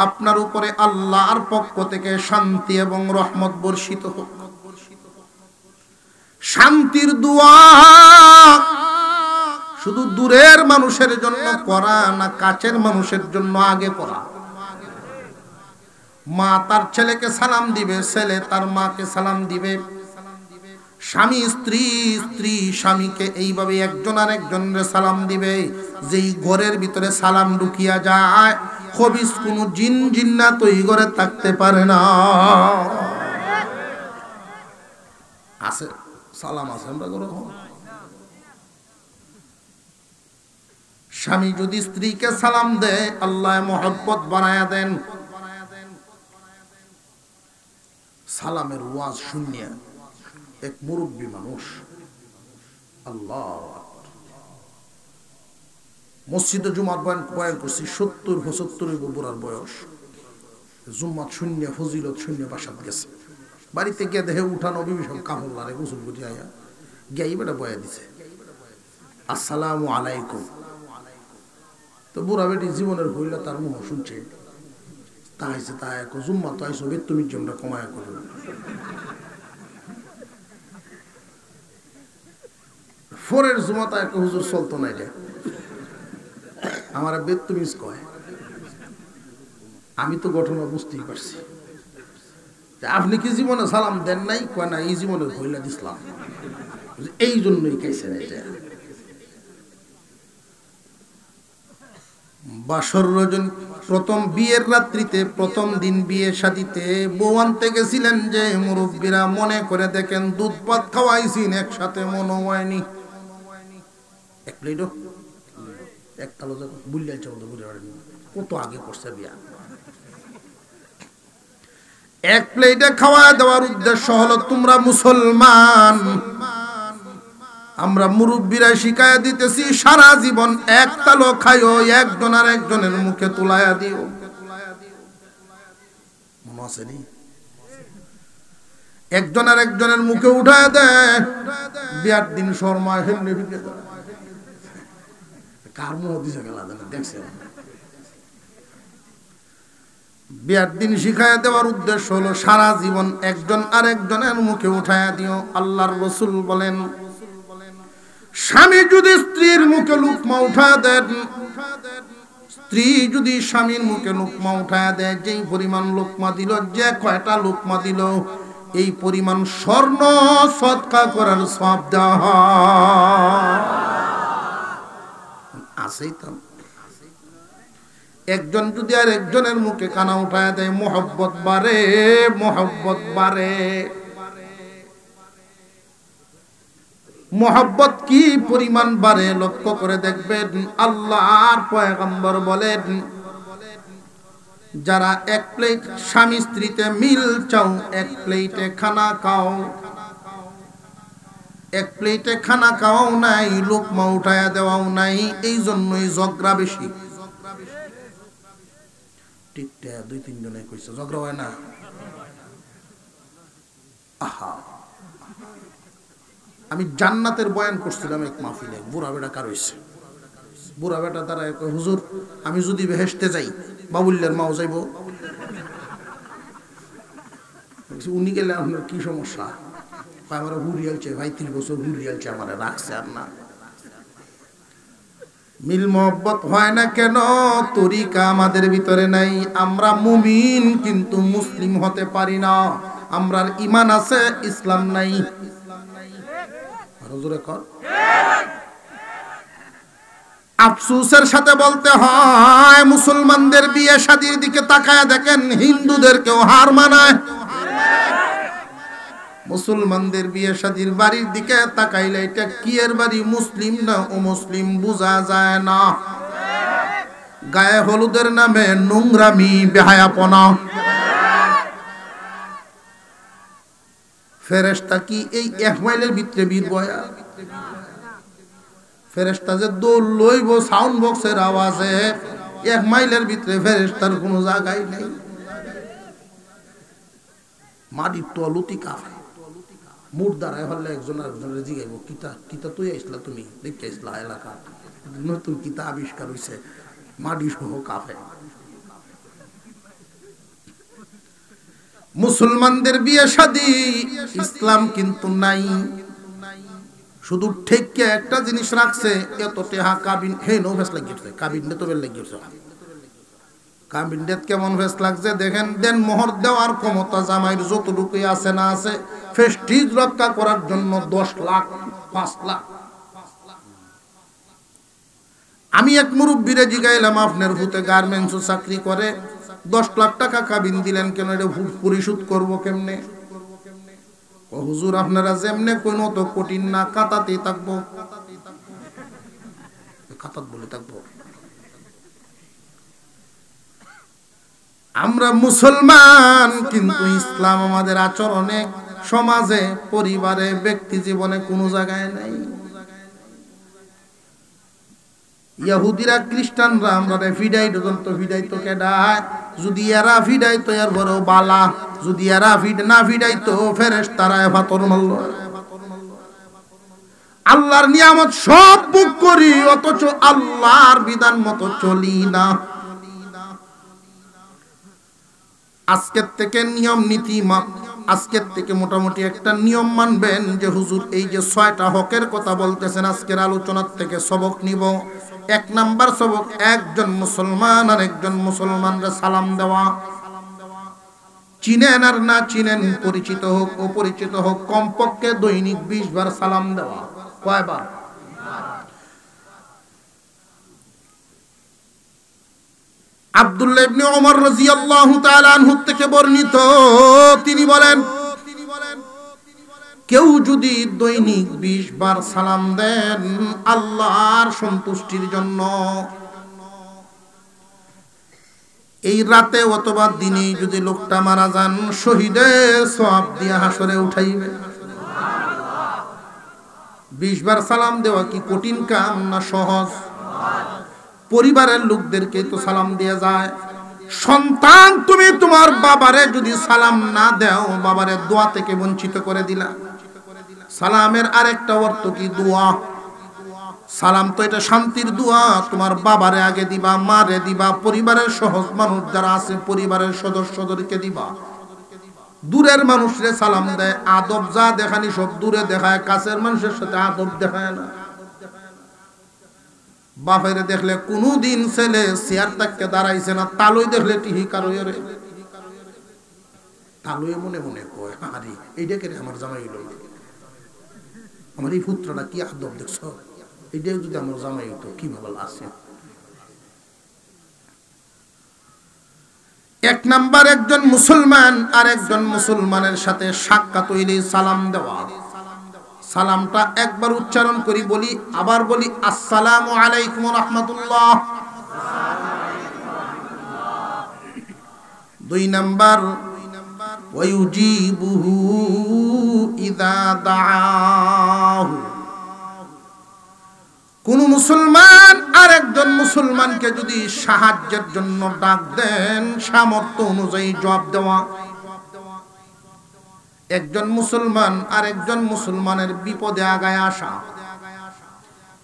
আপনার উপরে আল্লাহর পক্ষ থেকে শান্তি এবং রহমত বর্ষিত হোক। শান্তির দোয়া শুধু দূরের মানুষের জন্য করা না, কাছের মানুষের জন্য আগে করা। মা তার ছেলেকে সালাম দিবে, ছেলে তার মাকে সালাম দিবে, স্বামী স্ত্রী, স্ত্রী স্বামীকে এইভাবে একজন আর একজনের সালাম দিবে। যেই ঘরের ভিতরে সালাম ঢুকিয়া যায়, খবিস কোনো জিন জিন্নাত ওই ঘরে থাকতে পারে না। আছে সালাম আছে আমরা ঘরে। স্বামী যদি স্ত্রীকে সালাম দেয়, আল্লাহ মহব্বত বানায়া দেন। সালামের ওয়াজ শুনিয়া এক মুরব্বী মানুষ, আল্লাহ মসজিদে জুমার বয়ান করছি, 70-75 বুড়ার বয়স, জুম্মাত শূন্য, ফজিলত শূন্য, বাসাত গেছে। বাড়িতে গিয়ে দেখে উঠানো বিবি সব কাপড় লারে গোসল করে আয়া গিয়ে বেটা বয়া দিছে, আসসালামু আলাইকুম। তো বুড়া বেটি জীবনের হইলে তার মুখ শুনছে, তা হয়েছে তা এক জুম্মা তো আইসো বেতুমির জন্য কমায়া করো। ফোরের জুমাতা এক হুজুর চলতো না, এটা আমার বেতুমিজ কয়। আমি তো ঘটনা বুঝতেই পারছি। আপনি কি জীবনে সালাম দেন নাই? কয় না, এই জীবনে হইলা দিসলাম, এই জন্যই খাইছেন এটা। বাসর রজন প্রথম বিয়ের রাত্রিতে, প্রথম দিন বিয়ে শাদিতে বউ আনতে গেছিলেন, যে মুরব্বীরা মনে করে দেখেন দুধ ভাত খাওয়াইছেন একসাথে, মনে হয়নি এক প্লেটও এক তালো বুল্লাই চৌধ বুঝে পারেন কত আগে করছে বিয়া। এক প্লেটে খাওয়া দেওয়ার উদ্দেশ্য হলো তোমরা মুসলমান, আমরা মুরব্বীরা শিখাইয়া দিতেছি সারা জীবন এক তালো খাইও, একজন আর একজনের মুখে তুলাইয়া দিও। একজন আর একজনের মুখে উঠায় দেয়, বিয়ার দিন শর্মা হেমনে ফিরে কার মুখ দিছে গেলা দেখছে। বিয়ার দিন শিখাইয়া দেওয়ার উদ্দেশ্য হলো সারা জীবন একজন আর একজনের মুখে উঠাইয়া দিও। আল্লাহর রাসূল বলেন, স্বামী যদি স্ত্রীর মুখে লুকমা উঠা দেন, স্ত্রী যদি স্বামীর মুখে লুকমা উঠায় দেয়, যেই পরিমাণ লোকমা দিল, যে কয়টা লোকমা দিল, এই পরিমাণ স্বর্ণ সদকা করার সওয়াব দেওয়া হয়। আছেই তো। একজন যদি আর একজনের মুখে কানা উঠায় দেয়, মহব্বত বাড়ে, মহব্বত বাড়ে। মোহাব্বত কি পরিমাণ বাড়ে লক্ষ্য করে দেখবেন। আল্লাহর পয়গম্বর বলেন, যারা এক প্লেট স্বামী স্ত্রীতে মিল চাও, এক প্লেটে খানা খাও, এক প্লেটে খানা খাওয়াও নাই, লোকমা উঠায়া দেওয়াও নাই, এই জন্যই ঝগড়া বেশি। ঠিকটা 2-3 জনে কইছে ঝগড়া হয় না। আহা, আমি জান্নাতের বয়ান করছিলাম এক মাহফিলে, বুড়া বেটা কার হইছে, বুড়া বেটা তারা হুজুর আমি যদি বেহেশতে যাই বাবুল্যের মাও যাইব। উনি গেলে আপনার কি সমস্যা? আমার হুরিয়ালছে ভাই, 30 বছর হুরিয়ালছে, আমার রাখছে আর না। মিল মোহব্বত হয় না কেন? তরিকা আমাদের ভিতরে নাই। আমরা মুমিন কিন্তু মুসলিম হতে পারি না। আমরার ঈমান আছে, ইসলাম নাই। আফসোসের সাথে বলতে হয়, মুসলমানদের বিয়ে শাদীর দিকে তাকায় দেখেন, হিন্দুদেরকেও হার মানায়। মুসলমানদের বিয়ে শাদীর বাড়ির দিকে তাকাইলে এটা কি এর বাড়ি, মুসলিম না অমুসলিম বোঝা যায় না। গায়ে হলুদের নামে নোংরামি, বেহায়াপনা। ফেরেশতা কি এই 1 মাইলের ভিতরে বীর বয়া? ফেরেশতা যে দোল লইব সাউন্ড বক্সের আওয়াজে, 1 মাইলের ভিতরে ফেরেশতার কোনো জায়গায় নেই। মাটির তলুতি কাফে মুর্দারায় হলে একজন আরেকজনের জিগাইব, কিতা কিতা তুই আইসলা, তুমি দেখতে আইসলা এলাকা, নতুন কিতা আবিষ্কার হইছে, মাটি সহ কাফে। মুসলমানদের বিয়ে শাদী ইসলাম কিন্তু নাই। শুধু ঠেকে একটা জিনিস রাখছে, এত টেহা কাবিন হে নো ফেস লাগিয়েছে, কাবিন তো বেল লাগিয়েছে। কাবিন ডেট কেমন ফেস লাগছে দেখেন। দেন মোহর দেওয়ার ক্ষমতা জামাইয়ের যতটুকুই আছে না আছে, ফেস্টিজ রক্ষা করার জন্য 10 লাখ 5 লাখ। আমি এক মুরব্বিরে জিগাইলাম, আপনার ভূতে গার্মেন্টসও চাকরি করে, 10 লাখ টাকা কাবিন দিলেন কেন, এটা পরিশোধ করবো কেমনে? ও হুজুর আপনারা যেমনে কোনো তো কঠিন না, কাতাতেই থাকবো, কাতাত বলে থাকবো। আমরা মুসলমান কিন্তু ইসলাম আমাদের আচরণে, সমাজে, পরিবারে, ব্যক্তি জীবনে কোনো জায়গায় নাই। ইহুদিরা খ্রিস্টানরা আমরা ফিডাই পর্যন্ত ফিডাইতো কেডায়, যদি এরা ফিডাইতো এর বড় বালা, যদি এরা না ফিডাইতো ফেরেশতারা ফাতর মারল। আল্লাহর নিয়ামত সব ভোগ করি, অথচ আল্লাহর বিধান মতো চলি না। আজকের থেকে নিয়ম নীতি আজকের থেকে মোটামুটি একটা নিয়ম মানবেন যে হুজুর এই যে 6টা হকের কথা বলতেছেন, আজকের আলোচনার থেকে সবক নিব। 1 নাম্বার সবক, একজন মুসলমান আর একজন মুসলমানরা সালাম দেওয়া। চিনেন আর না চিনেন, পরিচিত হোক অপরিচিত হোক, কমপক্ষে দৈনিক 20 বার সালাম দেওয়া। কয়বার? আব্দুল্লাহ ইবনে ওমর রাদিয়াল্লাহু তাআলা আনহু থেকে বর্ণিত, তিনি বলেন, কেউ যদি দৈনিক 20 বার সালাম দেন আল্লাহর সন্তুষ্টির জন্য, এই রাতে অথবা দিনে যদি লোকটা মারা যান, শহীদের সওয়াব দিয়ে হাসরে উঠাইবে। 20 বার সালাম দেওয়া কি কঠিন কাম না সহজ? পরিবারের লোকদেরকে তো সালাম দেয়া যায়। সন্তান, তুমি তোমার বাবারে যদি সালাম না দাও, বাবারে দোয়া থেকে বঞ্চিত করে দিলা। সালামের আরেকটা অর্থ কি? দোয়া। সালাম তো এটা শান্তির দোয়া। তোমার বাবারে আগে দিবা, মারে দিবা, পরিবারের সহজ মানুষ যারা আছে পরিবারের সদস্যদেরকে দিবা। দূরের মানুষরে সালাম দেয়, আদব যা দেখানি সব দূরে দেখায়, কাছের মানুষের সাথে আদব দেখায় না। বাপেরে দেখলে কোনদিন ছেলে চেয়ার তাকে দাঁড়াইছে না, তালুই দেখলে টিহি কারোয় রে, তালুয়ে মনে মনে কয়, আরে এইটা কেন আমার জামাই হইল না, আমার এই পুত্রটা কি আদব দেখছ, এইটাই যদি আমার জামাই হইতো কি ভালো আছে। 1 নাম্বার, একজন মুসলমান আর একজন মুসলমানের সাথে সাক্ষাৎ হইলে সালাম দেওয়া। সালামটা একবার উচ্চারণ করি, বলি, আবার বলি, আসসালামু আলাইকুম ওয়া রাহমাতুল্লাহ। 2 নাম্বার, ওয়ায়ুজিবুহু ইযা দাআহু। কোন মুসলমান আরেকজন মুসলমানকে যদি সাহায্যের জন্য ডাক দেন, সামর্থ্য অনুযায়ী জবাব দেওয়া। একজন মুসলমান আরেকজন মুসলমানের বিপদে আগায় আসা,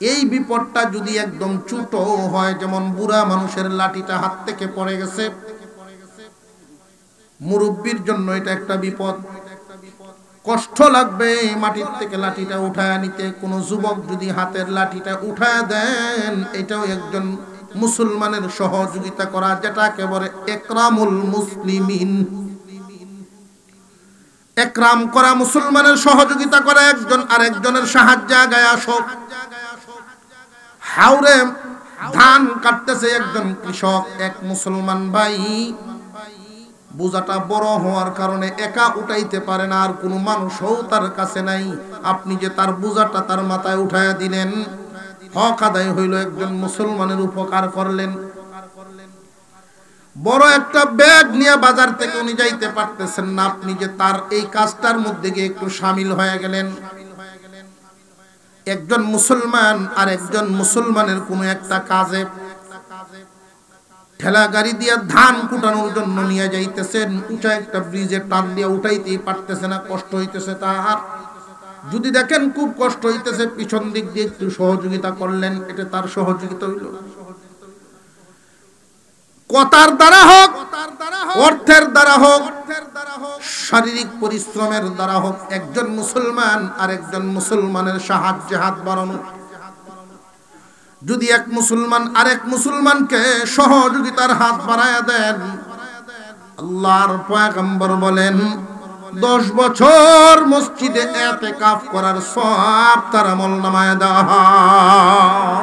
এই বিপদটা যদি একদম ছোট হয়, যেমন বুড়া মানুষের লাঠিটা হাত থেকে পড়ে গেছে, মুরব্বির জন্য এটা একটা বিপদ, কষ্ট লাগবে মাটির থেকে লাঠিটা উঠায় নিতে। কোন যুবক যদি হাতের লাঠিটা উঠায় দেন, এটাও একজন মুসলমানের সহযোগিতা করা, যেটাকে বলে একরামুল মুসলিমিন। একরাম করা, মুসলমানের সহযোগিতা করা, একজন আরেকজনের সাহায্যে আগায় আসো। হাওরে ধান কাটতেছে একজন কৃষক, এক মুসলমান ভাই বোঝাটা বড় হওয়ার কারণে একা উঠাইতে পারে না, আর কোনো মানুষও তার কাছে নাই। আপনি যে তার বোঝাটা তার মাথায় উঠাইয়া দিলেন, হক আদায় হইল, একজন মুসলমানের উপকার করলেন। বড় একটা ব্যাগ নিয়ে বাজার থেকে উনি যাইতে পারতেছেন না, আপনি যে তার এই কাজটার মধ্যে গিয়ে একটু শামিল হয়ে গেলেন। একজন মুসলমান আর একজন মুসলমানের কোনো একটা কাজে ঠেলা গাড়ি দিয়ে ধান কুটানোর জন্য নিয়ে যাইতেছেন, উঁচা একটা ব্রিজে টান দিয়ে উঠাইতেই পারতেছে না, কষ্ট হইতেছে তার। যদি দেখেন খুব কষ্ট হইতেছে, পিছন দিক দিয়ে একটু সহযোগিতা করলেন, এটা তার সহযোগিতা হইল। কথার দ্বারা হোক, অর্থের দ্বারা হোক, শারীরিক পরিশ্রমের দ্বারা হোক, একজন মুসলমান আর একজন মুসলমানের সাহায্যে হাত বাড়ানো। যদি এক মুসলমান আরেক মুসলমানকে সহযোগিতার হাত বাড়ায়া দেন, আল্লাহর পয়গম্বর বলেন 10 বছর মসজিদে ইতিকাফ করার সওয়াব তার আমলনামায় দেওয়া হয়।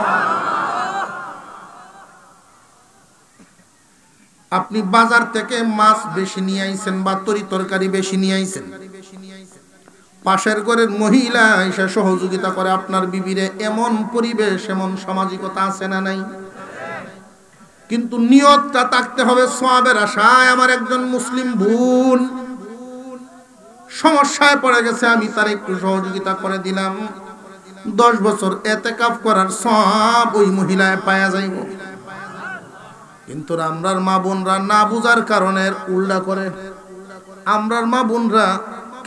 আপনি বাজার থেকে মাছ বেশি নিয়ে আইছেন বা তরকারি বেশি নিয়ে আইছেন, পাশের ঘরের মহিলা এসে সহযোগিতা করে আপনার বিবিরে, এমন পরিবেশ, এমন সামাজিকতা আছে না নাই? কিন্তু নিয়তটা থাকতে হবে সওয়াবের আশায়। আমার একজন মুসলিম বোন সমস্যায় পড়ে গেছে, আমি তার একটু সহযোগিতা করে দিলাম, 10 বছর ইতিকাফ করার সওয়াব ওই মহিলায় পাওয়া যাইব। কিন্তু আমরার মা বোনরা না বুঝার কারণে উল্টা করে। আমরার মা বোনরা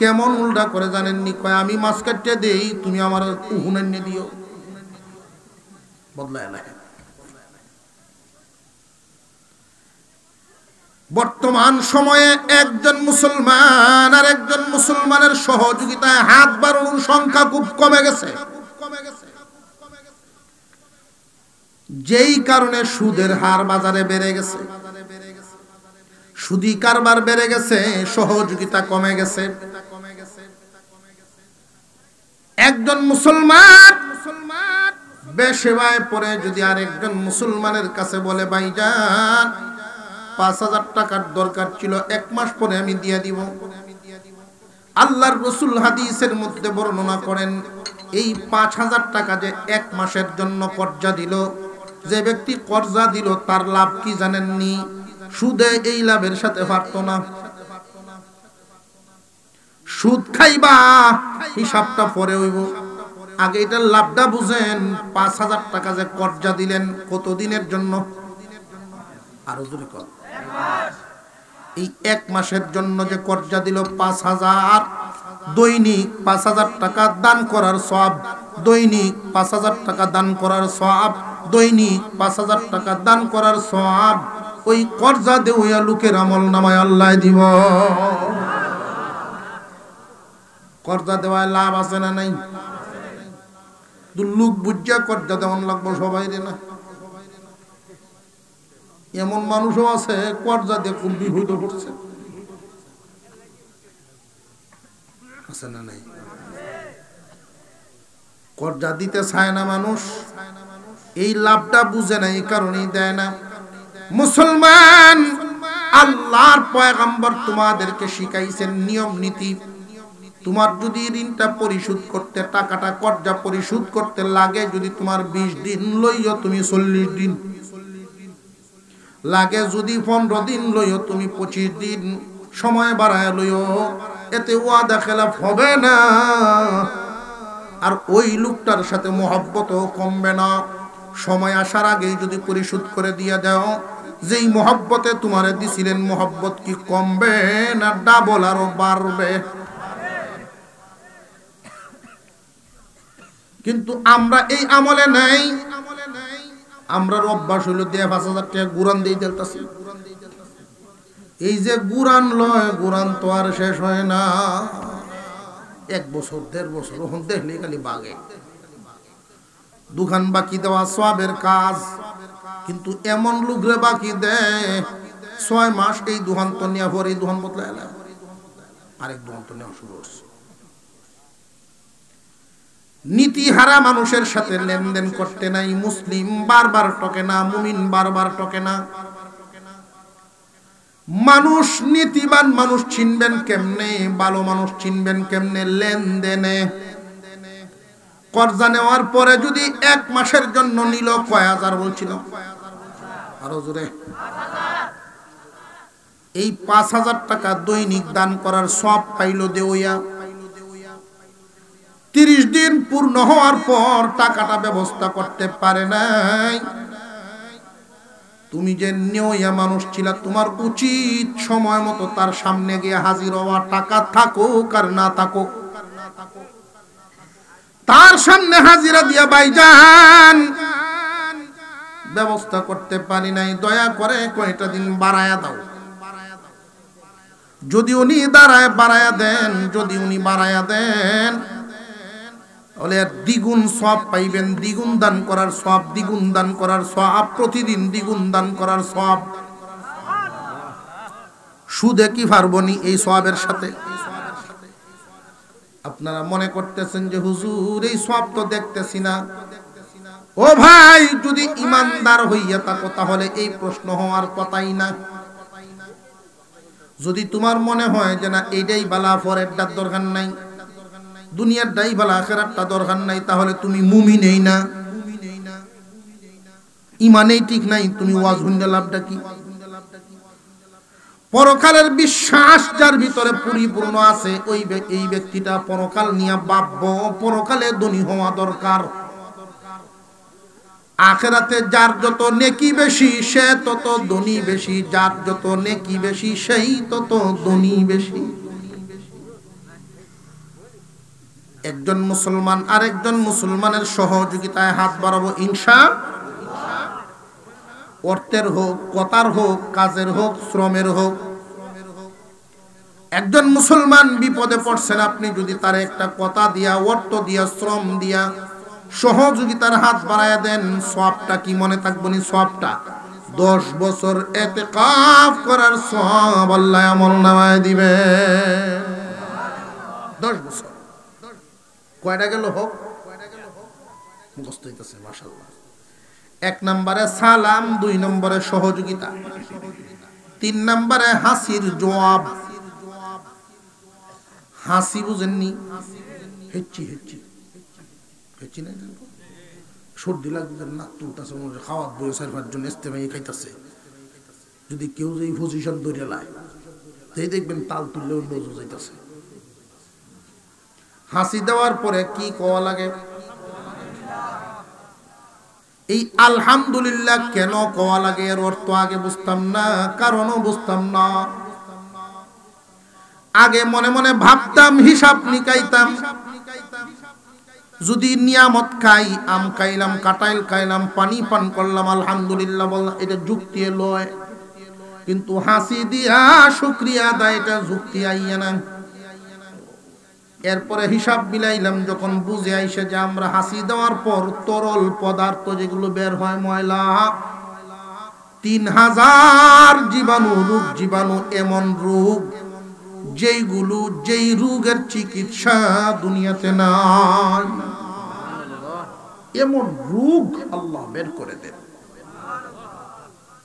কেমন উল্টা করে জানেননি? কয় আমি মাছ কাটতে দেই, তুমি আমার উহুন এনে দিও। বদলায় না। বর্তমান সময়ে একজন মুসলমান আর একজন মুসলমানের সহযোগিতায় হাত বাড়ানোর সংখ্যা খুব কমে গেছে, যেই কারণে সুদের হার বাজারে বেড়ে গেছে, সুদি কারবার বেড়ে গেছে, সহযোগিতা কমে গেছে। একজন মুসলমান বেশেবায় পরে যদি আরেকজন মুসলমানের কাছে বলে, ভাইজান 5000 টাকার দরকার ছিল, 1 মাস পরে আমি দিয়ে দিব। আল্লাহর রাসূল হাদিসের মধ্যে বর্ণনা করেন, এই 5000 টাকা যে 1 মাসের জন্য কর্জা দিল, যে ব্যক্তি কর্জা দিল তার লাভ কি জানেননি? সুদে এই লাভের সাথে পারতো না। সুদ খাইবা, হিসাবটা পরে হইব, আগে এটার লাভটা বুঝেন। 5000 টাকা যে কর্জা দিলেন কত দিনের জন্য? আরো জোরে কর। এই 1 মাসের জন্য যে কর্জা দিল 5000, দৈনিক 5000 টাকা দান করার সওয়াব, দৈনিক 5000 টাকা দান করার সওয়াব, দৈনিক 5000 টাকা দান করার সওয়াব ওই কর্জা দেওয়া লোকের আমলনামায় আল্লাহ দিব। কর্জা দেওয়ায় লাভ আছে না নাই? লোক বুঝা কর্জা দেওয়ান লাগবো সবাই রে না। এমন মানুষও আছে কর্জা দিয়ে খুব বিভূত করছে, আছে না নাই? কর্জা দিতে চায় না মানুষ, এই লাভটা বুঝে না, এই কারণেই দেয় না। মুসলমান, আল্লাহর পয়গম্বর তোমাদেরকে শিখাইছেন নিয়ম নীতি, তোমার যদি ঋণটা পরিশোধ করতে টাকাটা কর্জা পরিশোধ করতে লাগে যদি তোমার 20 দিন লইও তুমি 40 দিন লাগে, যদি 15 দিন লইও তুমি 25 দিন সময় বাড়ায় লইও, এতে ওয়াদা খেলাফ হবে না, আর ওই লোকটার সাথে মহব্বতও কমবে না। সময় আসার আগেই যদি পরিশোধ করে দিয়ে দাও, যেই মহব্বতে তোমারে দিছিলেন মহব্বত কি কমবে না ডাবল আরো বাড়বে? কিন্তু আমরা এই আমলে নাই। আমরা অভ্যাস হইল দিয়ে 5,000 টাকা গুরান দিয়ে দিতেছি। এই যে গুরান লয়, গুরান তো আর শেষ হয় না। 1 বছর 1.5 বছর ওখান দেখলে খালি বাগে। দোকান বাকি দেওয়া সওয়াবের কাজ, কিন্তু এমন লোকরে বাকি দেয় 6 মাস এই দোকান তো নেওয়া পরে এই দোকান বদলা এলাম, আরেক দোকান তো নেওয়া শুরু করছে। নীতিহারা মানুষের সাথে লেনদেন করতে নাই। মুসলিম বারবার টকে না, মুমিন বারবার টকে না। মানুষ নীতিবান মানুষ চিনবেন কেমনে, ভালো মানুষ চিনবেন কেমনে? লেনদেনে। কর্জা নেওয়ার পরে যদি 1 মাসের জন্য নিল, কয় হাজার বলছিল? আরো জোরে। এই 5,000 টাকা দৈনিক দান করার সব পাইল দেওয়া। 30 দিন পূর্ণ হওয়ার পর টাকাটা ব্যবস্থা করতে পারে নাই। তুমি যে নেওয়া মানুষ ছিল, তোমার উচিত সময় মতো তার সামনে গিয়ে হাজির হওয়া। টাকা থাকুক আর না থাকুক, তার সামনে হাজিরা দিয়া ভাইজান ব্যবস্থা করতে পারি নাই, দয়া করে কয়টা দিন বাড়ায়া দাও। যদি উনি বাড়ায়া দেন, যদি উনি বাড়ায়া দেন, তাহলে দ্বিগুণ সওয়াব পাইবেন। দ্বিগুণ দান করার সওয়াব, দ্বিগুণ দান করার সওয়াব, প্রতিদিন দ্বিগুণ দান করার সওয়াব। সুদে কি পারবনি এই সওয়াবের সাথে? আপনারা মনে করতেছেন যে হুজুর এই সওয়াব তো দেখতেছি না। ও ভাই, যদি ইমানদার হইয়া থাকো তাহলে এই প্রশ্ন হওয়ার কথাই না। যদি তোমার মনে হয় যে না এইটাই বালা, পরেরটার দরকার নাই, দুনিয়ার দাই বালা আখিরাতটা দরকার নাই, তাহলে তুমি মুমিনই না, ইমানেই ঠিক নাই। তুমি ওয়াজ শুনলে লাভটা কি? পরকালের বিশ্বাস যার ভিতরে পরিপূর্ণ আছে, এই ব্যক্তিটা পরকাল নিয়ে ভাবব। পরকালে ধনী হওয়া দরকার। আখিরাতে যার যত নেকি বেশি সে তত ধনী বেশি, যার যত নেকি বেশি সেই তত ধনী বেশি। একজন মুসলমান আরেকজন মুসলমানের সহযোগিতায় হাত বাড়াবো ইনশাআল্লাহ। অর্থের হোক, কথার হোক, কাজের হোক, শ্রমের হোক। একজন মুসলমান বিপদে পড়ছেন, আপনি যদি তার একটা কথা দিয়া, অর্থ দিয়া, শ্রম দিয়া সহযোগিতার হাত বাড়ায়া দেন, সওয়াবটা কি মনে থাকবে নি? সওয়াবটা 10 বছর ইতিকাফ করার সওয়াব আল্লাহ আমলনামায় দিবে। 10 বছর। কয়টা গেল? হোক মুখস্থ হইতেছে মাশাআল্লাহ। 1 নম্বরে সালাম, 2 নম্বরে সহযোগিতা, 3 নম্বরে হাসির জবাব। হাসি বুঝেননি? হেচ্ছি হেচ্ছি হেচ্ছি না, সর্দি লাগবে, নাক তুলতেছে, খাওয়াত বই 4-5 জন ইস্তেমাই খাইতেছে। যদি কেউ যে পজিশন ধরে লাই, সেই দেখবেন তাল তুললে অন্য যাইতেছে। হাসি দেওয়ার পরে কি কোয়া লাগে? এই আলহামদুলিল্লাহ কেন কোয়া লাগে এর অর্থ আগে বুঝতাম না, কারণও বুঝতাম না। আগে মনে মনে ভাবতাম, হিসাব নিকাইতাম। যদি নিয়ামত খাই, আম খাইলাম, কাঁঠাল খাইলাম, পানি পান করলাম, আলহামদুলিল্লাহ বললাম, এটা যুক্তি লয়। কিন্তু হাসি দিয়া শুকরিয়া আদায়, এটা যুক্তি আইয়া না। এরপরে হিসাব বিলাইলাম, যখন বুঝে আইসে যে আমরা হাসি দেওয়ার পর তরল পদার্থ যেগুলো বের হয় ময়লা, 3000 জীবাণু, রোগ জীবাণু, এমন রোগ যেই রোগের চিকিৎসা দুনিয়াতে নাই, এমন রোগ আল্লাহ বের করে দেন।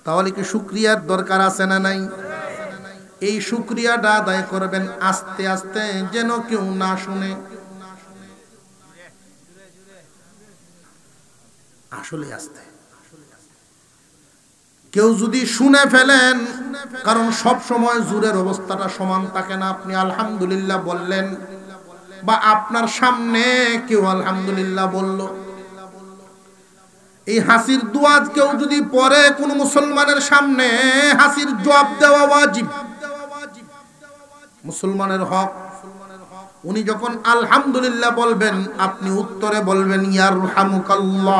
তাহলে কি শুকরিয়ার দরকার আছে না নাই? এই শুকরিয়াটা আদায় করবেন আস্তে আস্তে, যেন কেউ না শুনে। আসলে আস্তে, কেউ যদি শুনে ফেলেন, কারণ সব সময় জোরের অবস্থাটা সমান থাকে না। আপনি আলহামদুলিল্লাহ বললেন বা আপনার সামনে কেউ আলহামদুলিল্লাহ বলল, এই হাসির দোয়া কেউ যদি পড়ে কোন মুসলমানের সামনে, হাসির জবাব দেওয়া ওয়াজিব, মুসলমানের হক। উনি যখন আলহামদুলিল্লাহ বলবেন, আপনি উত্তরে বলবেন ইয়ারহামুকাল্লাহ।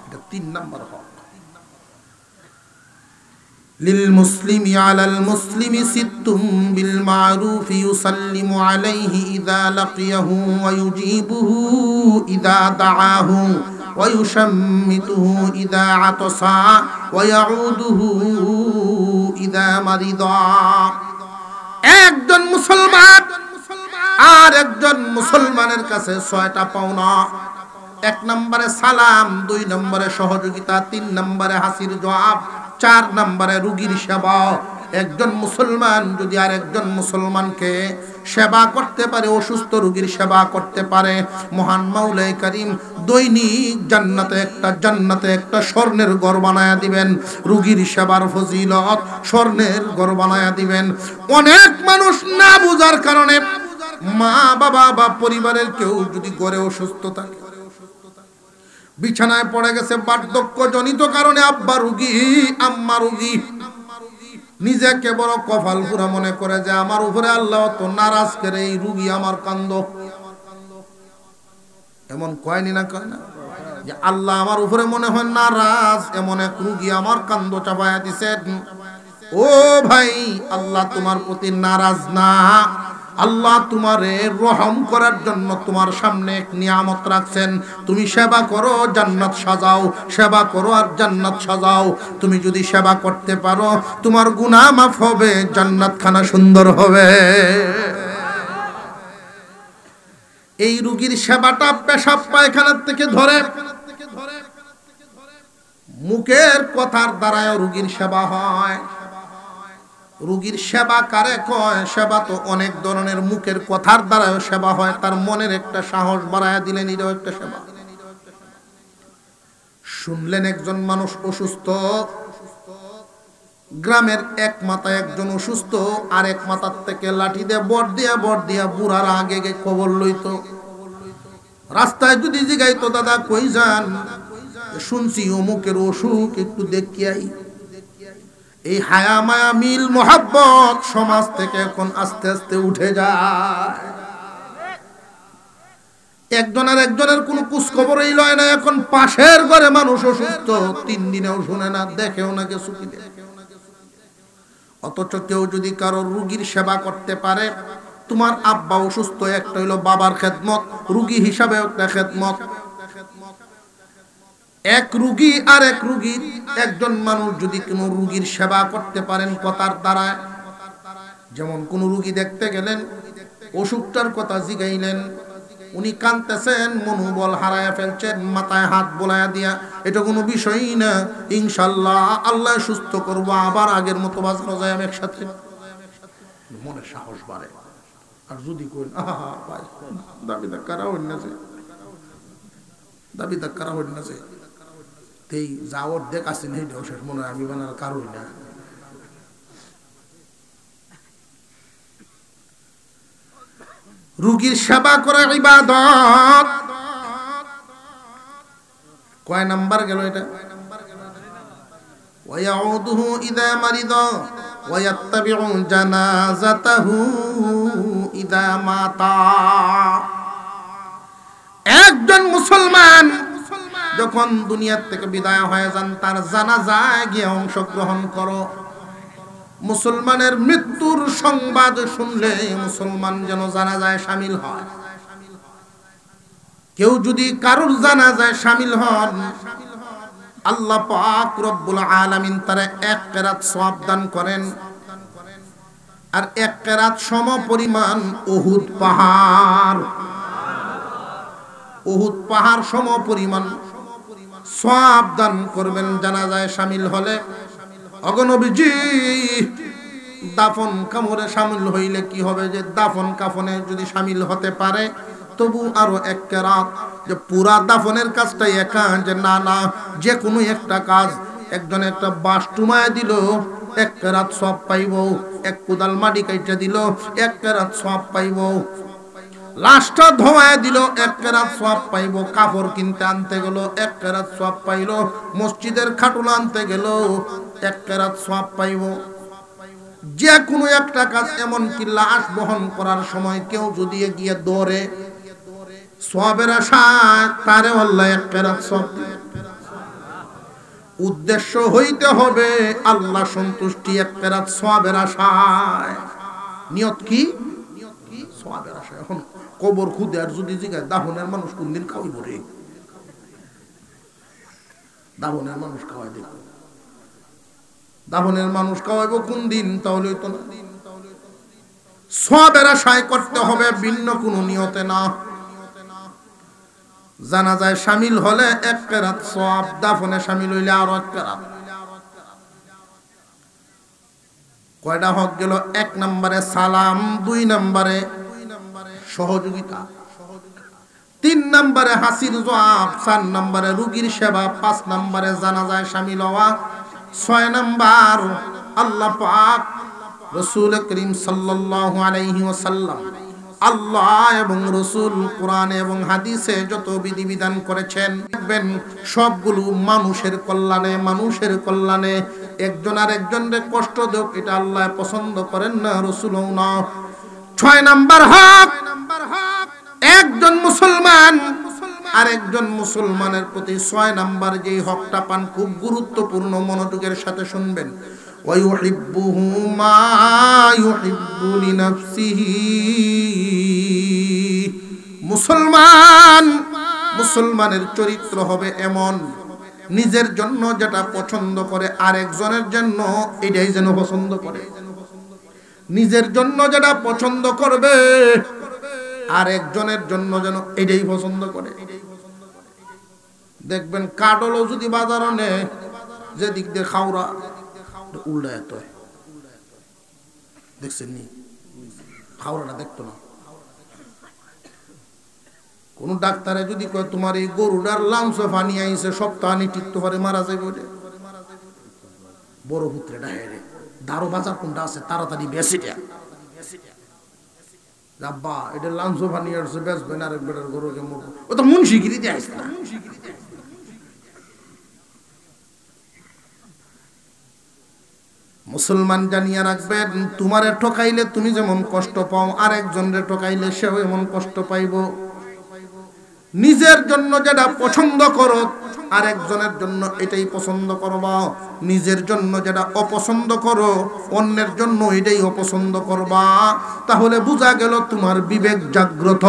এটা 3 নাম্বার হক। লিল মুসলিমি আলাল মুসলিমি সিত্তুম বিল মারুফি ইউসাল্লিমু আলাইহি ইযা লাকিয়াহু ওয়া ইউজিবুহু ইযা দাআহু ওয়া ইউশাম্মিতুহু ইযা আতাসা ওয়া ইয়াউদুহু ইযা মারিদা। একজন মুসলমান আর একজন মুসলমানের কাছে 6টা পাওনা। 1 নম্বরে সালাম, 2 নম্বরে সহযোগিতা, 3 নম্বরে হাসির জবাব, 4 নম্বরে রোগীর সেবা। একজন মুসলমান যদি আর একজন মুসলমানকে সেবা করতে পারে, অসুস্থ রোগীর সেবা করতে পারে, মহান মাওলাই কারীম দৈনিক জান্নাতে একটা স্বর্ণের ঘর বানায়া দিবেন। রোগীর সেবার ফজিলত স্বর্ণের ঘর বানায়া দিবেন। অনেক মানুষ না বুঝার কারণে মা বাবা বা পরিবারের কেউ যদি ঘরে অসুস্থ থাকে, বিছানায় পড়ে গেছে বার্ধক্যজনিত কারণে, আব্বা রোগী আম্মা রোগী, নিজেকে বড় কপাল পুরা মনে করে যে আমার উপরে আল্লাহ তো নারাজ করে, এই রোগী আমার কান্দ। এমন কয়নি না, কয় না যে আল্লাহ আমার উপরে মনে হয় নারাজ, এমন এক রোগী আমার কান্দ চাপায়া দিছেন। ও ভাই, আল্লাহ তোমার প্রতি নারাজ না, আল্লাহ তোমারে রহম করার জন্য তোমার সামনে এক নিয়ামত রাখছেন। তুমি সেবা করো, জান্নাত সাজাও, সেবা করো আর জান্নাত সাজাও। তুমি যদি সেবা করতে পারো, তোমার গুনাহ মাফ হবে, জান্নাত খানা সুন্দর হবে। এই রোগীর সেবাটা পেশাব পায়খানার থেকে ধরে, মুখের কথার দ্বারাও রোগীর সেবা হয়। রোগীর সেবা কারে কয়? সেবা তো অনেক ধরনের, মুখের কথার দ্বারাও সেবা হয়, তার মনের একটা সাহস বাড়ায়া দিলেন, এটাও একটা সেবা। শুনলেন একজন মানুষ অসুস্থ, গ্রামের এক মাথায় একজন অসুস্থ, আর এক মাথার থেকে লাঠি দিয়ে বর দিয়া বুড়ার আগে খবর লইত। রাস্তায় যদি জিগাইতো দাদা কই যান, শুনছি অমুকের অসুখ, একটু দেখিয়াই। এই হায়া মায়া মিল মোহাব্বত সমাজ থেকে এখন আস্তে আস্তে উঠে যায়। একজনের কোনো কুছ খবরই লয় না। এখন পাশের ঘরে মানুষ অসুস্থ, 3 দিনেও শুনে না, দেখেও না কিছু। অথচ কেউ যদি কারোর রোগীর সেবা করতে পারে, তোমার আব্বা অসুস্থ, একটা হইলো বাবার খেদমত, রোগী হিসাবে একটা খেদমত। এক রোগী আর এক রোগী, একজন মানুষ যদি কোনো রোগীর সেবা করতে পারেন কথার দ্বারা, যেমন কোন রোগী দেখতে গেলেন, অসুখটার কথা জিগাইলেন, উনি কাঁদতেছেন, মনোবল হারায়া ফেলছেন, মাথায় হাত বোলায়া দিয়া, এটা কোনো বিষয়ই না, ইনশাআল্লাহ আল্লাহ সুস্থ করবো, আবার আগের মতো বাঁচানো যায় আমি একসাথে, মনে সাহস বাড়ে। আর যদি করেন দাবি ধাক্কারা হইন না যে, দাবি ধাক্কারা হইন না যে, এই যাওয়ার দেখ আসেন, এই শেষ মনে হয় আমি বানার কারোই না। রোগীর সেবা করা ইবাদত। কয় নাম্বার গেল এটা? ওয়ায়াউদুহু ইযা মারিদা ওয়া ইয়াত্তাবিউ জানাযাতাহু ইযা মাতা। একজন মুসলমান যখন দুনিয়ার থেকে বিদায় হয়ে যান, তার জানাজায় গিয়ে অংশগ্রহণ করো। মুসলমানের মৃত্যুর সংবাদ শুনলে মুসলমান যেন জানাজায় শামিল হয়। কেউ যদি কারুর জানাজায় শামিল হন, আল্লাহ পাক রব্বুল আলামিন তারে 1 কেরাত সওয়াব দান করেন। আর 1 কেরাত সম পরিমাণ উহুদ পাহাড়, উহুদ পাহাড় সম পরিমাণ সওয়াব দান করবেন জানাজায় শামিল হলে। ওগো নবীজি, দাফন কামরে শামিল হইলে কি হবে, যে দাফন কাফনে যদি শামিল হতে পারে তবু আরো এক কেরাত, যে পুরা দাফনের কাজটাই একা, যে না না যে কোনো একটা কাজ, একজন একটা বাঁশ টুমায় দিল এক কেরাত সওয়াব পাইব, এক কোদাল মাটি কাইটা দিল এক কেরাত সওয়াব পাইব, লাশটা ধোয়ায় দিল এক কেরাত সওয়াব পাইব, কাপড় কিনতে আনতে গেল এক কেরাত সওয়াব পাইল, মসজিদের খাটুল আনতে গেল এক কেরাত সওয়াব পাইব। যে কোনো একটা কাজ, এমনকি লাশ বহন করার সময় কেউ যদি গিয়ে দৌড়ে সওয়াবের আশায়, তারে আল্লাহ এক কেরাত সওয়াব দিবে। উদ্দেশ্য হইতে হবে আল্লাহ সন্তুষ্টি, এক কেরাত সওয়াবের আশায়। নিয়ত কি? সওয়াবের আশায়। এখন কবর খুদে আর যদি জিগায় দাফনের মানুষ কোনদিন খাওয়াইব রে? দাফনের মানুষ খাওয়াই দেব, দাফনের মানুষ খাওয়াইব কোন দিন? তাহলে তো না, সওয়াবের আশায় করতে হবে, ভিন্ন কোনো নিয়তে না। জানাজায় শামিল হলে এক কেরাত সওয়াব, দাফনে শামিল হইলে আরো এক কেরাত। কয়টা হক গেল? এক নম্বরে সালাম, দুই নম্বরে সহযোগিতা, তিন নম্বরে হাসির জবাব, চার নম্বরে রোগীর সেবা, পাঁচ নম্বরে জানাজায় শামিল হওয়া, ছয় নম্বর আল্লাহ পাক রাসূল করিম সাল্লাল্লাহু আলাইহি ওয়াসাল্লাম, আল্লাহ এবং রাসূল কোরআন এবং হাদিসে যত বিধিবিধান করেছেন দেখবেন সবগুলো মানুষের কল্যাণে, মানুষের কল্যাণে। একজন আর একজনের কষ্ট দেখ, এটা আল্লাহ পছন্দ করেন না, রাসূলও না। ছয় নম্বর হক, একজন মুসলমান আর একজন মুসলমানের প্রতি ছয় নম্বর যে হকটা পান, খুব গুরুত্বপূর্ণ, মনোযোগের সাথে শুনবেন। ওয়ায়ুহিব্বুহু মা ইউহিব্বু লিনাফসিহি। মুসলমানের চরিত্র হবে এমন, নিজের জন্য যেটা পছন্দ করে আরেকজনের জন্য এটাই যেন পছন্দ করে। নিজের জন্য যেটা পছন্দ করবে আরেকজনের জন্য যেন এটাই পছন্দ করে। দেখবেন কাটলও যদি বাজারে নেয়, যে দিক দিয়ে খাওয়া উল্টা এত দেখছেন নি, খাওয়াটা দেখতো না। কোন ডাক্তারে যদি কয় তোমার এই গরুটার লাংস ফানি আইছে, সপ্তাহ আনি টিকতে পারে, মারা যাবে, বড় পুত্রে ডাহে দারো বাজার কোনটা আছে তাড়াতাড়ি বেশি আব্বা এটা লাংস ফানি আসছে, বেচবেন আরেক বেটার গরুকে মরবো, ও তো মুন্সিগিরি দিয়ে আসছে না। মুসলমান জানিয়ে রাখবেন, তোমারে ঠকাইলে তুমি যেমন কষ্ট পাও, আরেকজনের ঠকাইলে সেও এমন কষ্ট পাইব। নিজের জন্য যেটা পছন্দ করো আরেকজনের জন্য এটাই পছন্দ করবা, নিজের জন্য যেটা অপছন্দ করো অন্যের জন্য এটাই অপছন্দ করবা। তাহলে বোঝা গেল তোমার বিবেক জাগ্রত।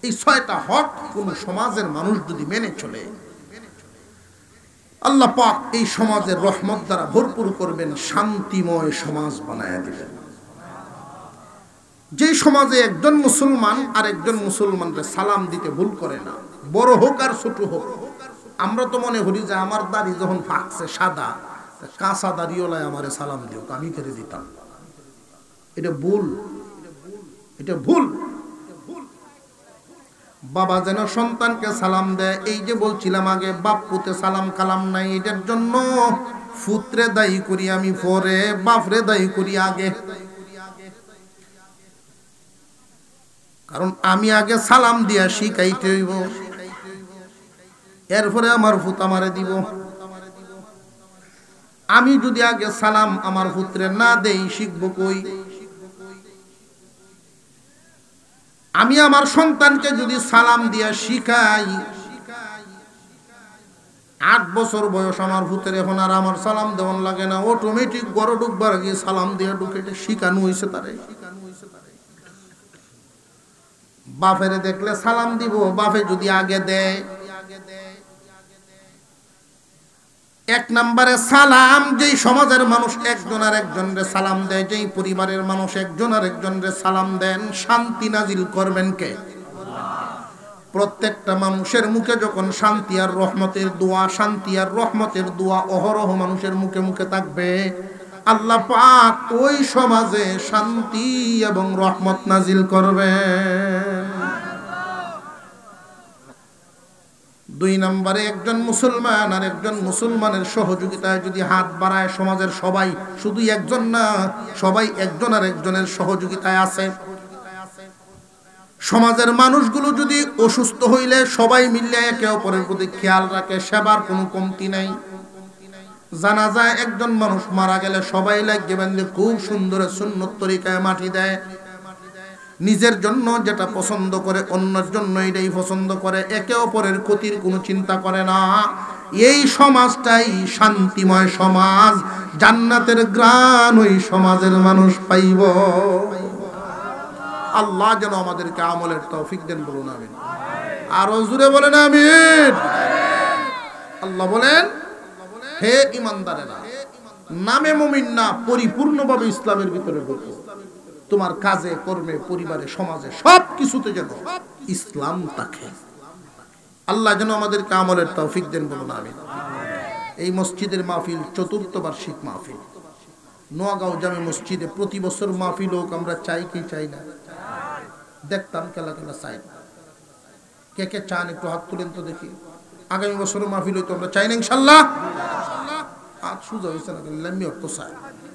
এই ছয়টা হক কোন সমাজের মানুষ যদি মেনে চলে, আল্লাহ পাক এই সমাজের রহমত দ্বারা ভরপুর করবেন, শান্তিময় সমাজ বানায় দিবেন। যে সমাজে একজন মুসলমান আর একজন মুসলমানকে সালাম দিতে ভুল করে না, বড় হোক আর ছোট হোক। আমরা তো মনে করি যে আমার দাড়ি যখন ফাঁকছে সাদা, কাঁচা দাড়িওয়ালায় আমারে সালাম দিও, আমি করে দিতাম। এটা ভুল, এটা ভুল। বাবা যেন সন্তানকে সালাম দেয়, এই যে বলছিলাম আগে, বাপ পুতে সালাম কালাম নাই, এটার জন্য পুত্রে দায়ী করি আমি পরে, বাপরে দায়ী করি আগে। কারণ আমি আগে সালাম দিয়া শিখাইতে হইব, এরপরে আমার পুত আমারে দিব। আমি যদি আগে সালাম আমার পুত্রে না দেই, শিখবো কই? আমি আমার সন্তানকে যদি সালাম দিয়া শিখাই, 8 বছর বয়স আমার পুত্রের, এখন আর আমার সালাম দেওয়ান লাগে না, অটোমেটিক গড় ঢুকবার আগে সালাম দিয়া ঢুকে, শিখানো হয়েছে তারে। বাপেরে দেখলে সালাম দিব, বাপে যদি আগে দেয়। এক নম্বরে সালাম, যেই সমাজের মানুষ একজন আর একজনের সালাম দেয়, যেই পরিবারের মানুষ একজন আর একজনের সালাম দেন, শান্তি নাজিল করবেন কে? প্রত্যেকটা মানুষের মুখে যখন শান্তি আর রহমতের দোয়া, শান্তি আর রহমতের দোয়া অহরহ মানুষের মুখে মুখে থাকবে, আল্লাহ পাক ওই সমাজে শান্তি এবং রহমত নাজিল করবেন। দুই নম্বরে, একজন মুসলমান আর একজন মুসলমানের সহযোগিতায় যদি হাত বাড়ায়, সমাজের সবাই, শুধু একজন না, সবাই একজন আর একজনের সহযোগিতায় আছে। সমাজের মানুষগুলো যদি অসুস্থ হইলে সবাই মিলে একে অপরের প্রতি খেয়াল রাখে, সেবার কোনো কমতি নাই। জানাজায় একজন মানুষ মারা গেলে সবাই লাগে বেঁধে খুব সুন্দর সুন্নত তরিকায় মাটি দেয়। নিজের জন্য যেটা পছন্দ করে অন্যের জন্য এটাই পছন্দ করে, একে অপরের ক্ষতির কোনো চিন্তা করে না। এই সমাজটাই শান্তিময় সমাজ, জান্নাতের গ্রাণ ওই সমাজের মানুষ পাইব। আল্লাহ যেন আমাদেরকে আমলের তৌফিক দেন, বলুন আমিন। আরো জোরে বলেন আমিন। আল্লাহ বলেন, হে ঈমানদারেরা, নামে মুমিন না, পরিপূর্ণভাবে ইসলামের ভিতরে ঢুকো। তোমার কাজে কর্মে, পরিবারে, সমাজে, সব কিছুতে যেন ইসলাম থাকে। আল্লাহ যেন আমাদেরকে আমলের তৌফিক দেন, বলুন আমিন। এই মসজিদের মাহফিল চতুর্থ বার্ষিক মাহফিল। নোয়াগাঁও জামে মসজিদে প্রতি বছর মাহফিল হোক, আমরা চাই কি চাই না? দেখতাম খেলা খেলা চাই। কে কে চান একটু হাত তুলেন তো দেখি। আগামী বছর মাহফিল হইতো আমরা চাই না ইনশাল্লাহ। আজ সুজা হয়েছে না, লাম্মি অর্থ চাই।